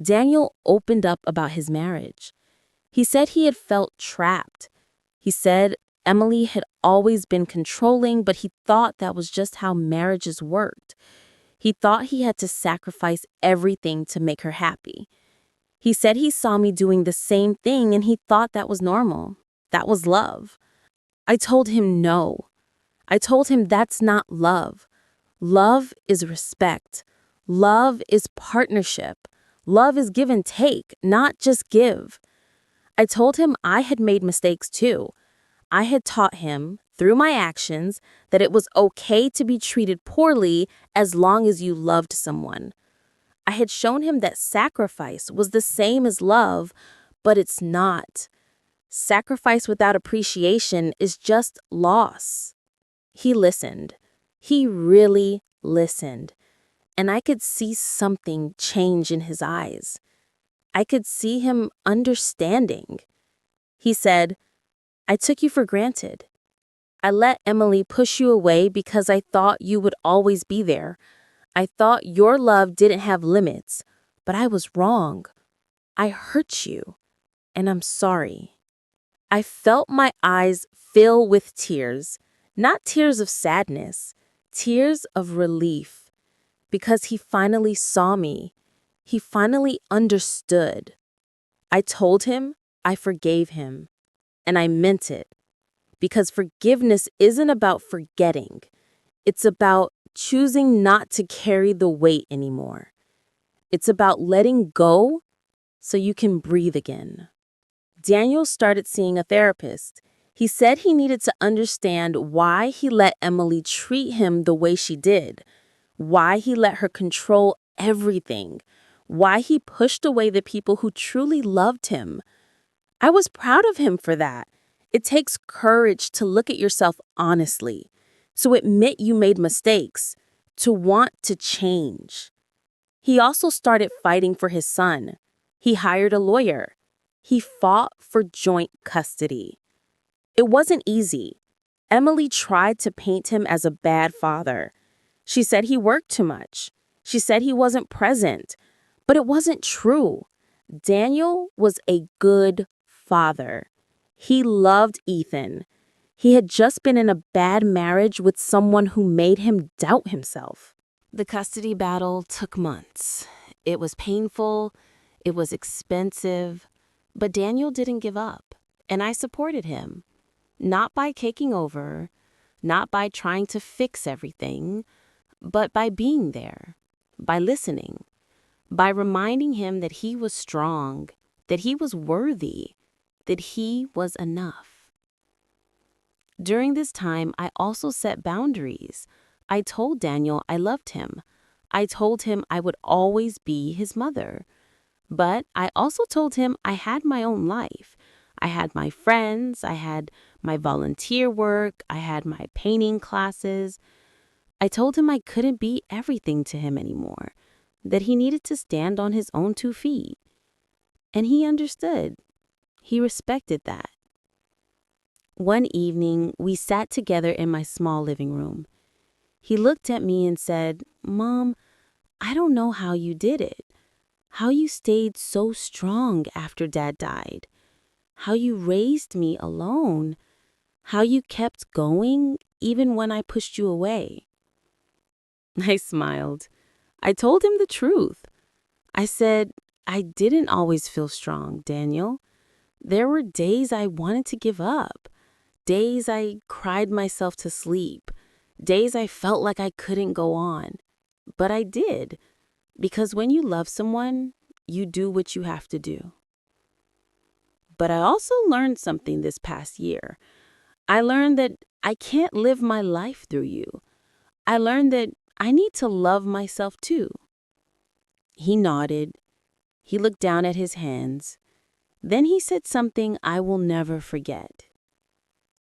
Daniel opened up about his marriage. He said he had felt trapped. He said Emily had always been controlling, but he thought that was just how marriages worked. He thought he had to sacrifice everything to make her happy. He said he saw me doing the same thing and he thought that was normal. That was love. I told him no. I told him that's not love. Love is respect. Love is partnership. Love is give and take, not just give. I told him I had made mistakes too. I had taught him, through my actions, that it was okay to be treated poorly as long as you loved someone. I had shown him that sacrifice was the same as love, but it's not. Sacrifice without appreciation is just loss. He listened. He really listened. And I could see something change in his eyes. I could see him understanding. He said, "I took you for granted. I let Emily push you away because I thought you would always be there. I thought your love didn't have limits, but I was wrong. I hurt you. and I'm sorry." I felt my eyes fill with tears, not tears of sadness, tears of relief, because he finally saw me. He finally understood. I told him I forgave him, and I meant it, because forgiveness isn't about forgetting. It's about choosing not to carry the weight anymore. It's about letting go so you can breathe again. Daniel started seeing a therapist. He said he needed to understand why he let Emily treat him the way she did, why he let her control everything, why he pushed away the people who truly loved him. I was proud of him for that. It takes courage to look at yourself honestly, to admit you made mistakes, to want to change. He also started fighting for his son. He hired a lawyer. He fought for joint custody. It wasn't easy. Emily tried to paint him as a bad father. She said he worked too much. She said he wasn't present. But it wasn't true. Daniel was a good father. He loved Ethan. He had just been in a bad marriage with someone who made him doubt himself. The custody battle took months. It was painful. It was expensive. But Daniel didn't give up, and I supported him. Not by taking over, not by trying to fix everything, but by being there, by listening, by reminding him that he was strong, that he was worthy, that he was enough. During this time, I also set boundaries. I told Daniel I loved him. I told him I would always be his mother. But I also told him I had my own life. I had my friends, I had my volunteer work, I had my painting classes. I told him I couldn't be everything to him anymore, that he needed to stand on his own 2 feet. And he understood. He respected that. One evening, we sat together in my small living room. He looked at me and said, "Mom, I don't know how you did it. How you stayed so strong after Dad died. How you raised me alone. How you kept going even when I pushed you away." I smiled. I told him the truth. I said, "I didn't always feel strong, Daniel. There were days I wanted to give up. Days I cried myself to sleep. Days I felt like I couldn't go on. But I did. Because when you love someone, you do what you have to do." But I also learned something this past year. I learned that I can't live my life through you. I learned that I need to love myself too. He nodded. He looked down at his hands. Then he said something I will never forget.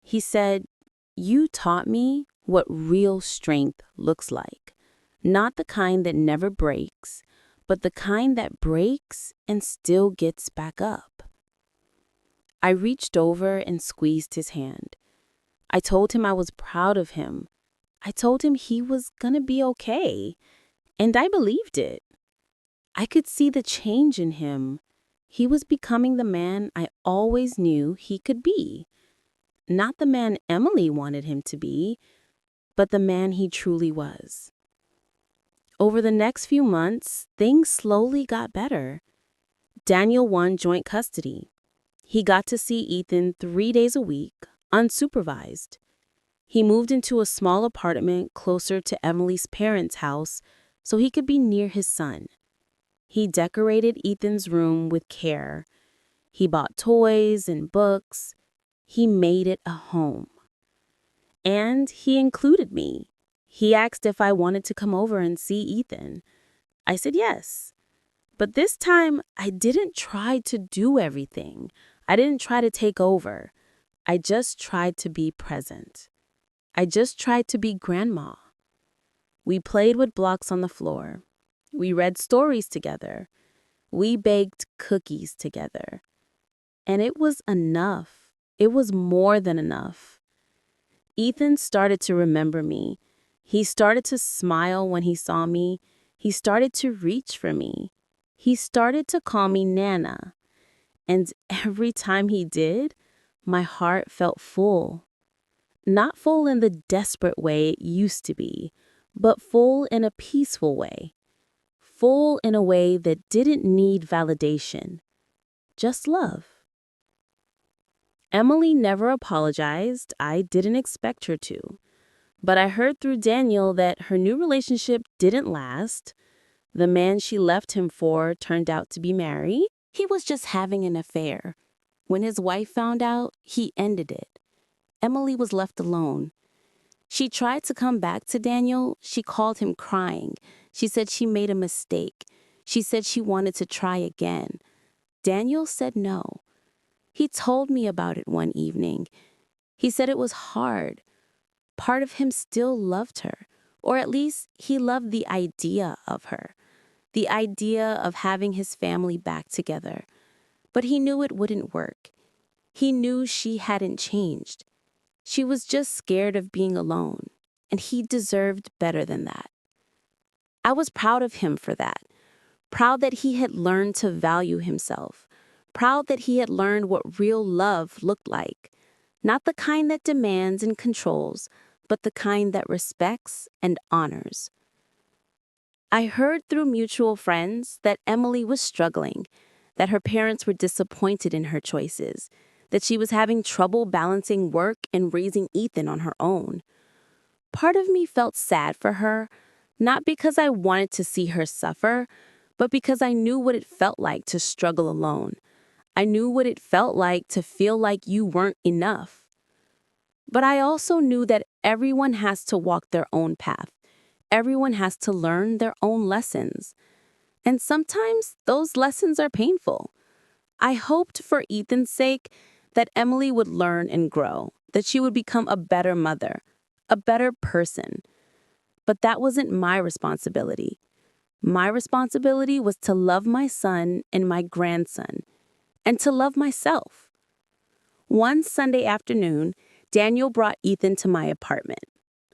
He said, "You taught me what real strength looks like. Not the kind that never breaks, but the kind that breaks and still gets back up." I reached over and squeezed his hand. I told him I was proud of him. I told him he was gonna be okay, and I believed it. I could see the change in him. He was becoming the man I always knew he could be. Not the man Emily wanted him to be, but the man he truly was. Over the next few months, things slowly got better. Daniel won joint custody. He got to see Ethan 3 days a week, unsupervised. He moved into a small apartment closer to Emily's parents' house so he could be near his son. He decorated Ethan's room with care. He bought toys and books. He made it a home. And he included me. He asked if I wanted to come over and see Ethan. I said yes. But this time, I didn't try to do everything. I didn't try to take over. I just tried to be present. I just tried to be grandma. We played with blocks on the floor. We read stories together. We baked cookies together. And it was enough. It was more than enough. Ethan started to remember me. He started to smile when he saw me. He started to reach for me. He started to call me Nana. And every time he did, my heart felt full. Not full in the desperate way it used to be, but full in a peaceful way. Full in a way that didn't need validation, just love. Emily never apologized. I didn't expect her to. But I heard through Daniel that her new relationship didn't last. The man she left him for turned out to be married. He was just having an affair. When his wife found out, he ended it. Emily was left alone. She tried to come back to Daniel. She called him crying. She said she made a mistake. She said she wanted to try again. Daniel said no. He told me about it one evening. He said it was hard. Part of him still loved her, or at least he loved the idea of her, the idea of having his family back together. But he knew it wouldn't work. He knew she hadn't changed. She was just scared of being alone, and he deserved better than that. I was proud of him for that, proud that he had learned to value himself, proud that he had learned what real love looked like, not the kind that demands and controls, but the kind that respects and honors. I heard through mutual friends that Emily was struggling, that her parents were disappointed in her choices, that she was having trouble balancing work and raising Ethan on her own. Part of me felt sad for her, not because I wanted to see her suffer, but because I knew what it felt like to struggle alone. I knew what it felt like to feel like you weren't enough. But I also knew that everyone has to walk their own path. Everyone has to learn their own lessons. And sometimes those lessons are painful. I hoped for Ethan's sake that Emily would learn and grow, that she would become a better mother, a better person. But that wasn't my responsibility. My responsibility was to love my son and my grandson, and to love myself. One Sunday afternoon, Daniel brought Ethan to my apartment.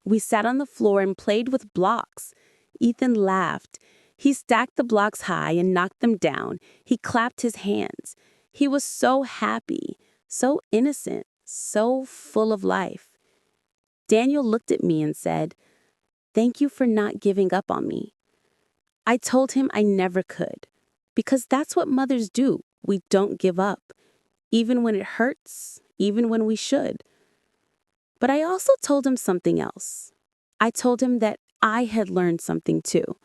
We sat on the floor and played with blocks. Ethan laughed. He stacked the blocks high and knocked them down. He clapped his hands. He was so happy, so innocent, so full of life. Daniel looked at me and said, "Thank you for not giving up on me." I told him I never could, because that's what mothers do. We don't give up, even when it hurts, even when we should. But I also told him something else. I told him that I had learned something too.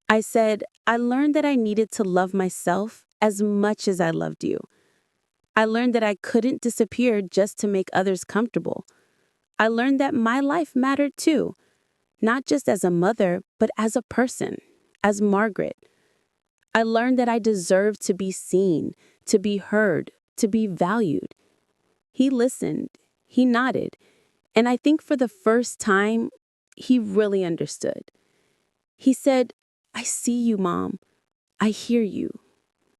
I said, I learned that I needed to love myself as much as I loved you. I learned that I couldn't disappear just to make others comfortable. I learned that my life mattered too, not just as a mother, but as a person, as Margaret. I learned that I deserved to be seen, to be heard, to be valued. He listened, he nodded, and I think for the first time, he really understood. He said, "I see you, Mom. I hear you,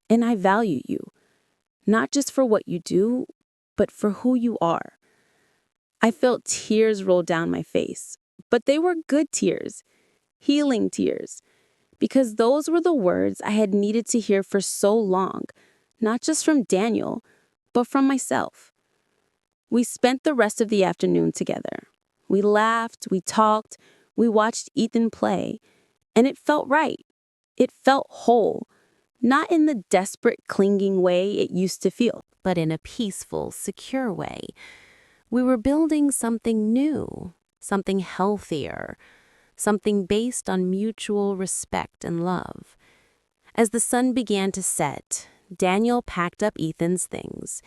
and I value you, not just for what you do, but for who you are." I felt tears roll down my face, but they were good tears, healing tears, because those were the words I had needed to hear for so long, not just from Daniel, but from myself. We spent the rest of the afternoon together. We laughed, we talked, we watched Ethan play, and it felt right. It felt whole, not in the desperate, clinging way it used to feel, but in a peaceful, secure way. We were building something new, something healthier, something based on mutual respect and love. As the sun began to set, Daniel packed up Ethan's things.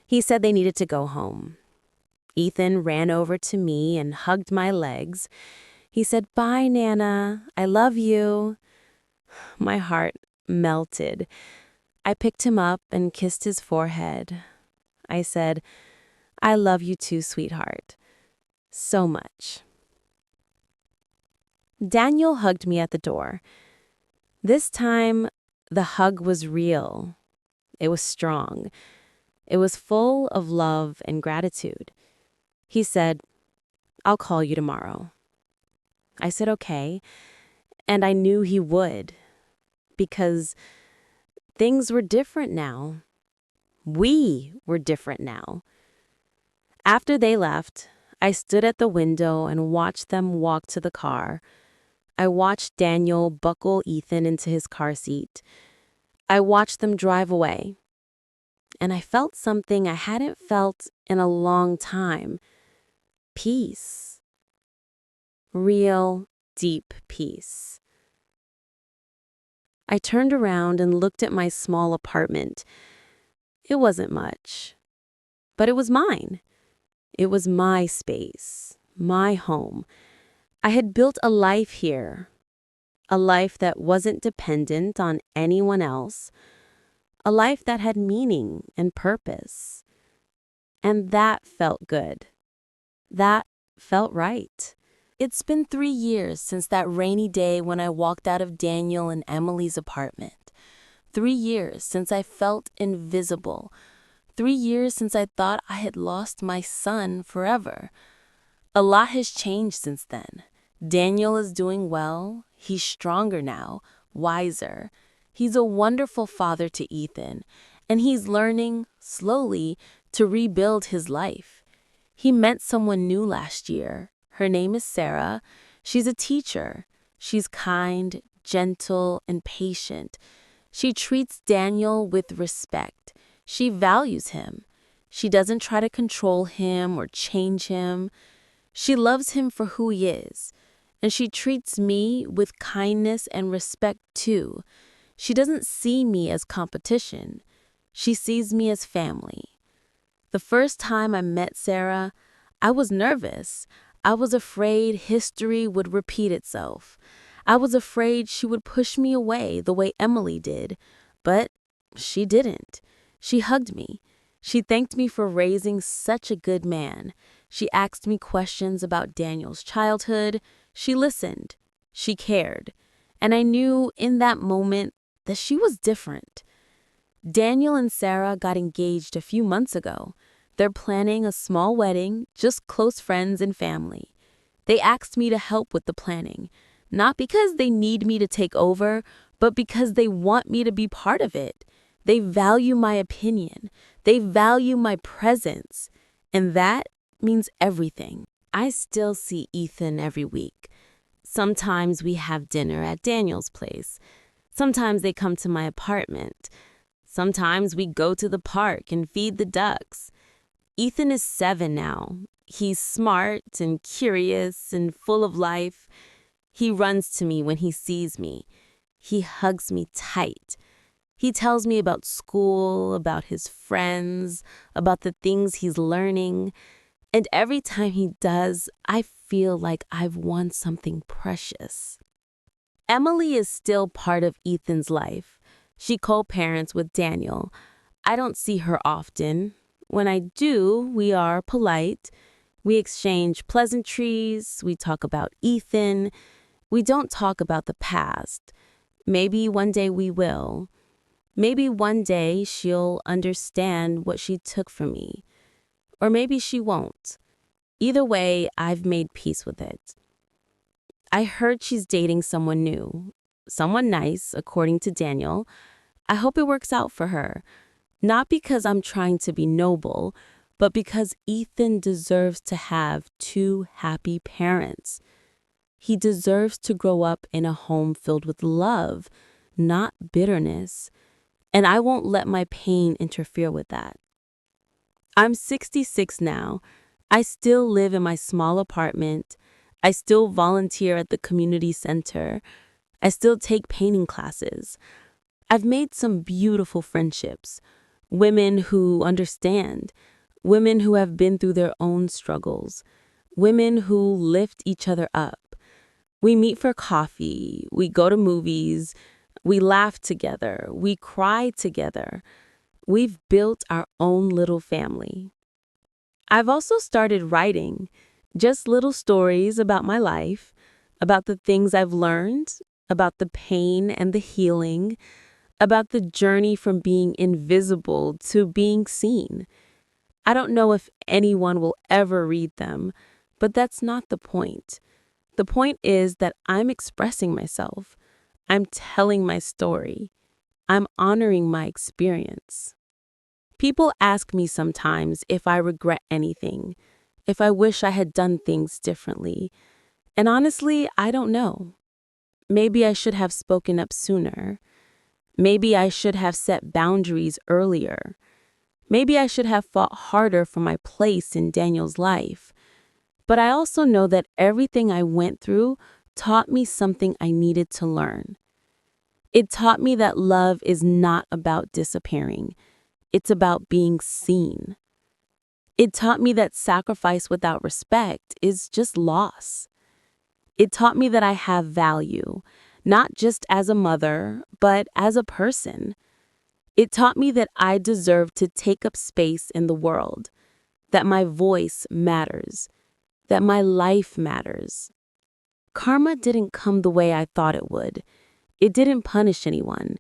He said they needed to go home. Ethan ran over to me and hugged my legs. He said, "Bye, Nana. I love you." My heart melted. I picked him up and kissed his forehead. I said, "I love you too, sweetheart. So much." Daniel hugged me at the door. This time, the hug was real. It was strong. It was full of love and gratitude. He said, "I'll call you tomorrow." I said, "Okay," and I knew he would, because things were different now. We were different now. After they left, I stood at the window and watched them walk to the car. I watched Daniel buckle Ethan into his car seat. I watched them drive away. And I felt something I hadn't felt in a long time. Peace. Real, deep peace. I turned around and looked at my small apartment. It wasn't much, but it was mine. It was my space, my home. I had built a life here, a life that wasn't dependent on anyone else, a life that had meaning and purpose. And that felt good. That felt right. It's been 3 years since that rainy day when I walked out of Daniel and Emily's apartment. 3 years since I felt invisible. 3 years since I thought I had lost my son forever. A lot has changed since then. Daniel is doing well. He's stronger now, wiser. He's a wonderful father to Ethan, and he's learning, slowly, to rebuild his life. He met someone new last year. Her name is Sarah. She's a teacher. She's kind, gentle, and patient. She treats Daniel with respect. She values him. She doesn't try to control him or change him. She loves him for who he is. And she treats me with kindness and respect too. She doesn't see me as competition. She sees me as family. The first time I met Sarah, I was nervous. I was afraid history would repeat itself. I was afraid she would push me away the way Emily did. But she didn't. She hugged me. She thanked me for raising such a good man. She asked me questions about Daniel's childhood. She listened. She cared. And I knew in that moment that she was different. Daniel and Sarah got engaged a few months ago. They're planning a small wedding, just close friends and family. They asked me to help with the planning, not because they need me to take over, but because they want me to be part of it. They value my opinion. They value my presence. And that means everything. I still see Ethan every week. Sometimes we have dinner at Daniel's place. Sometimes they come to my apartment. Sometimes we go to the park and feed the ducks. Ethan is 7 now. He's smart and curious and full of life. He runs to me when he sees me. He hugs me tight. He tells me about school, about his friends, about the things he's learning. And every time he does, I feel like I've won something precious. Emily is still part of Ethan's life. She co-parents with Daniel. I don't see her often. When I do, we are polite. We exchange pleasantries. We talk about Ethan. We don't talk about the past. Maybe one day we will. Maybe one day she'll understand what she took from me. Or maybe she won't. Either way, I've made peace with it. I heard she's dating someone new. Someone nice, according to Daniel. I hope it works out for her. Not because I'm trying to be noble, but because Ethan deserves to have 2 happy parents. He deserves to grow up in a home filled with love, not bitterness. And I won't let my pain interfere with that. I'm 66 now. I still live in my small apartment. I still volunteer at the community center. I still take painting classes. I've made some beautiful friendships. Women who understand. Women who have been through their own struggles. Women who lift each other up. We meet for coffee. We go to movies. We laugh together. We cry together. We've built our own little family. I've also started writing, just little stories about my life, about the things I've learned, about the pain and the healing, about the journey from being invisible to being seen. I don't know if anyone will ever read them, but that's not the point. The point is that I'm expressing myself. I'm telling my story. I'm honoring my experience. People ask me sometimes if I regret anything, if I wish I had done things differently. And honestly, I don't know. Maybe I should have spoken up sooner. Maybe I should have set boundaries earlier. Maybe I should have fought harder for my place in Daniel's life. But I also know that everything I went through taught me something I needed to learn. It taught me that love is not about disappearing. It's about being seen. It taught me that sacrifice without respect is just loss. It taught me that I have value, not just as a mother, but as a person. It taught me that I deserve to take up space in the world, that my voice matters, that my life matters. Karma didn't come the way I thought it would. It didn't punish anyone.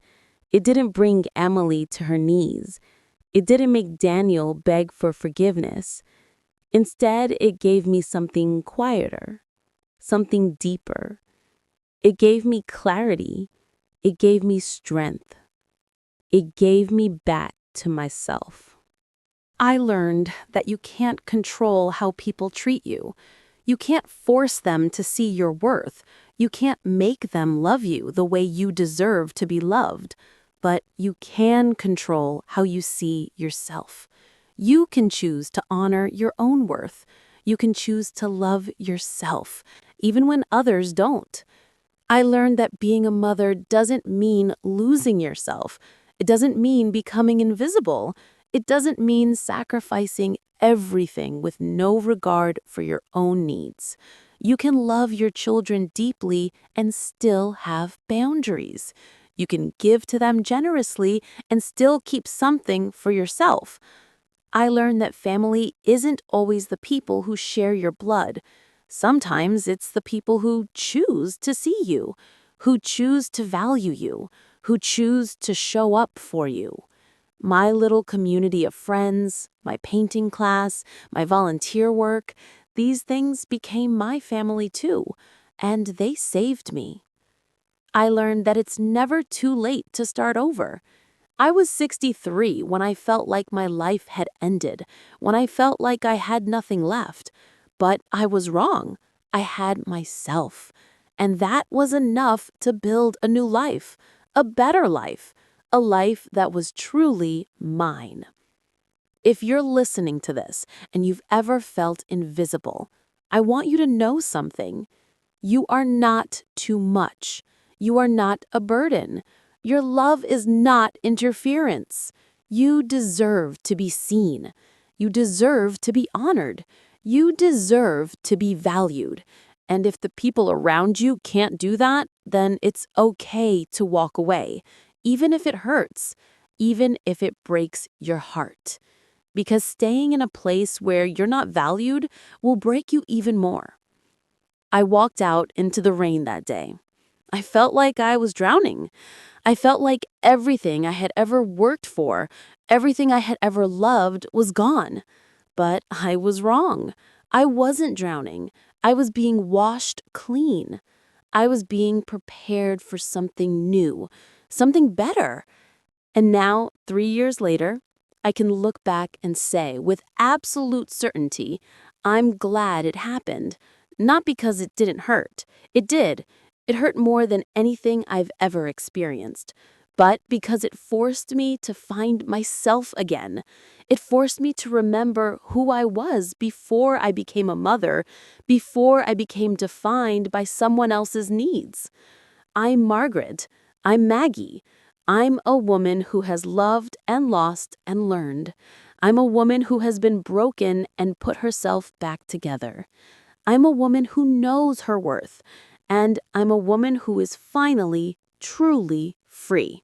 It didn't bring Emily to her knees. It didn't make Daniel beg for forgiveness. Instead, it gave me something quieter, something deeper. It gave me clarity. It gave me strength. It gave me back to myself. I learned that you can't control how people treat you. You can't force them to see your worth. You can't make them love you the way you deserve to be loved. But you can control how you see yourself. You can choose to honor your own worth. You can choose to love yourself, even when others don't. I learned that being a mother doesn't mean losing yourself. It doesn't mean becoming invisible. It doesn't mean sacrificing everything with no regard for your own needs. You can love your children deeply and still have boundaries. You can give to them generously and still keep something for yourself. I learned that family isn't always the people who share your blood. Sometimes it's the people who choose to see you, who choose to value you, who choose to show up for you. My little community of friends, my painting class, my volunteer work, these things became my family too, and they saved me. I learned that it's never too late to start over. I was 63 when I felt like my life had ended, when I felt like I had nothing left. But I was wrong. I had myself. And that was enough to build a new life, a better life, a life that was truly mine. If you're listening to this and you've ever felt invisible, I want you to know something. You are not too much. You are not a burden. Your love is not interference. You deserve to be seen. You deserve to be honored. You deserve to be valued. And if the people around you can't do that, then it's okay to walk away, even if it hurts, even if it breaks your heart. Because staying in a place where you're not valued will break you even more. I walked out into the rain that day. I felt like I was drowning. I felt like everything I had ever worked for, everything I had ever loved was gone. But I was wrong. I wasn't drowning. I was being washed clean. I was being prepared for something new, something better. And now, 3 years later, I can look back and say with absolute certainty, I'm glad it happened. Not because it didn't hurt. It did. It hurt more than anything I've ever experienced. But because it forced me to find myself again. It forced me to remember who I was before I became a mother, before I became defined by someone else's needs. I'm Margaret. I'm Maggie. I'm a woman who has loved and lost and learned. I'm a woman who has been broken and put herself back together. I'm a woman who knows her worth. And I'm a woman who is finally, truly free.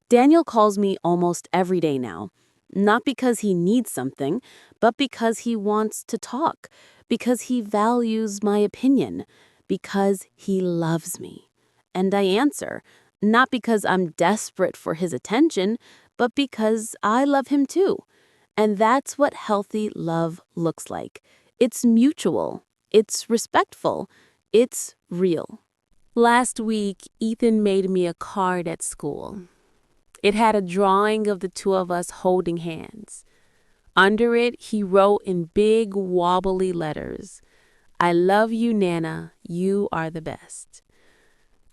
Daniel calls me almost every day now. Not because he needs something, but because he wants to talk, because he values my opinion, because he loves me. And I answer, not because I'm desperate for his attention, but because I love him too. And that's what healthy love looks like. It's mutual. It's respectful. It's real. Last week, Ethan made me a card at school. It had a drawing of the two of us holding hands. Under it, he wrote in big, wobbly letters, "I love you, Nana. You are the best."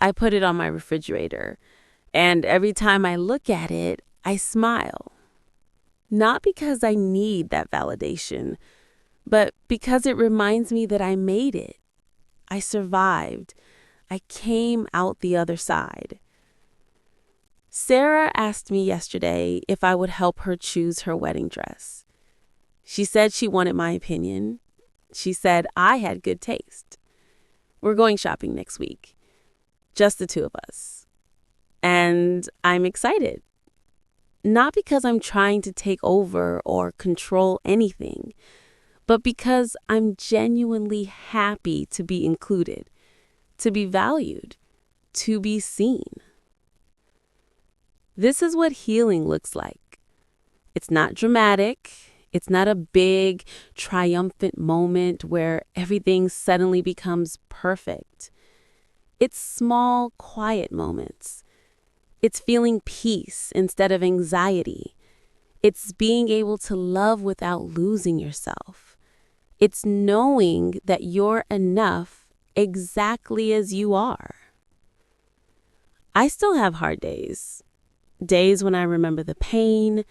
I put it on my refrigerator, and every time I look at it, I smile. Not because I need that validation, but because it reminds me that I made it. I survived. I came out the other side. Sarah asked me yesterday if I would help her choose her wedding dress. She said she wanted my opinion. She said I had good taste. We're going shopping next week. Just the two of us. And I'm excited. Not because I'm trying to take over or control anything, but because I'm genuinely happy to be included, to be valued, to be seen. This is what healing looks like. It's not dramatic. It's not a big, triumphant moment where everything suddenly becomes perfect. It's small, quiet moments. It's feeling peace instead of anxiety. It's being able to love without losing yourself. It's knowing that you're enough exactly as you are. I still have hard days. Days when I remember the pain.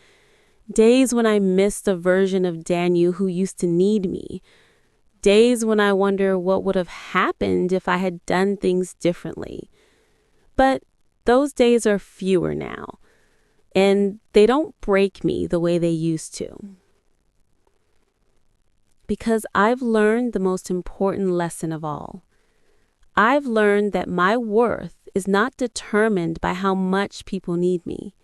Days when I miss the version of Daniel who used to need me. Days when I wonder what would have happened if I had done things differently. But those days are fewer now, and they don't break me the way they used to. Because I've learned the most important lesson of all. I've learned that my worth is not determined by how much people need me.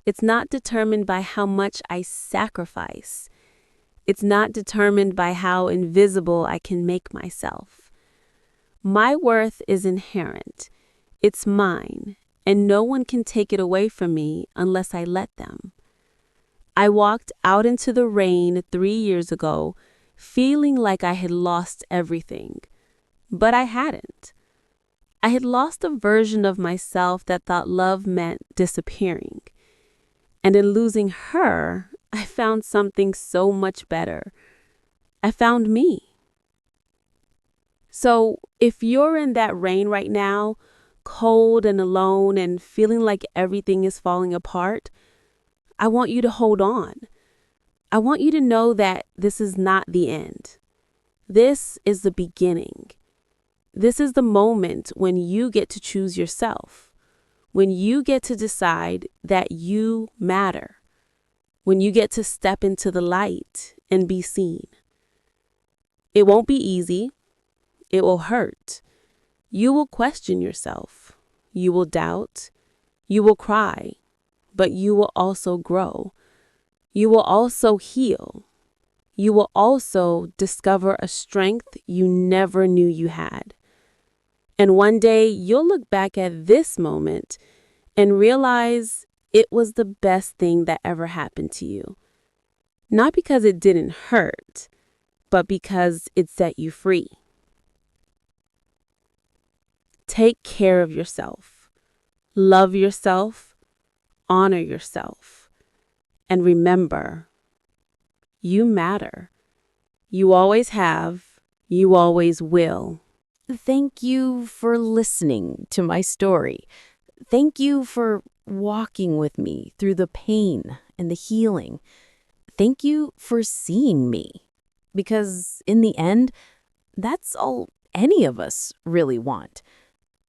It's not determined by how much I sacrifice. It's not determined by how invisible I can make myself. My worth is inherent. It's mine, and no one can take it away from me unless I let them. I walked out into the rain 3 years ago, feeling like I had lost everything. But I hadn't. I had lost a version of myself that thought love meant disappearing. And in losing her, I found something so much better. I found me. So if you're in that rain right now, cold and alone and feeling like everything is falling apart, I want you to hold on. I want you to know that this is not the end. This is the beginning. This is the moment when you get to choose yourself, when you get to decide that you matter, when you get to step into the light and be seen. It won't be easy. It will hurt. You will question yourself. You will doubt. You will cry. But you will also grow. You will also heal. You will also discover a strength you never knew you had. And one day you'll look back at this moment and realize it was the best thing that ever happened to you. Not because it didn't hurt, but because it set you free. Take care of yourself. Love yourself. Honor yourself. And remember, you matter. You always have. You always will. Thank you for listening to my story. Thank you for walking with me through the pain and the healing. Thank you for seeing me. Because in the end, that's all any of us really want.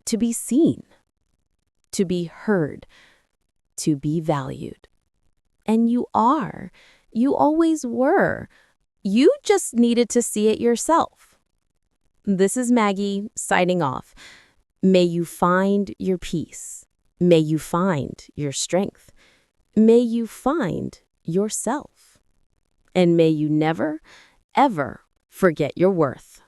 To be seen. To be heard. To be valued. And you are. You always were. You just needed to see it yourself. This is Maggie signing off. May you find your peace. May you find your strength. May you find yourself. And may you never, ever forget your worth.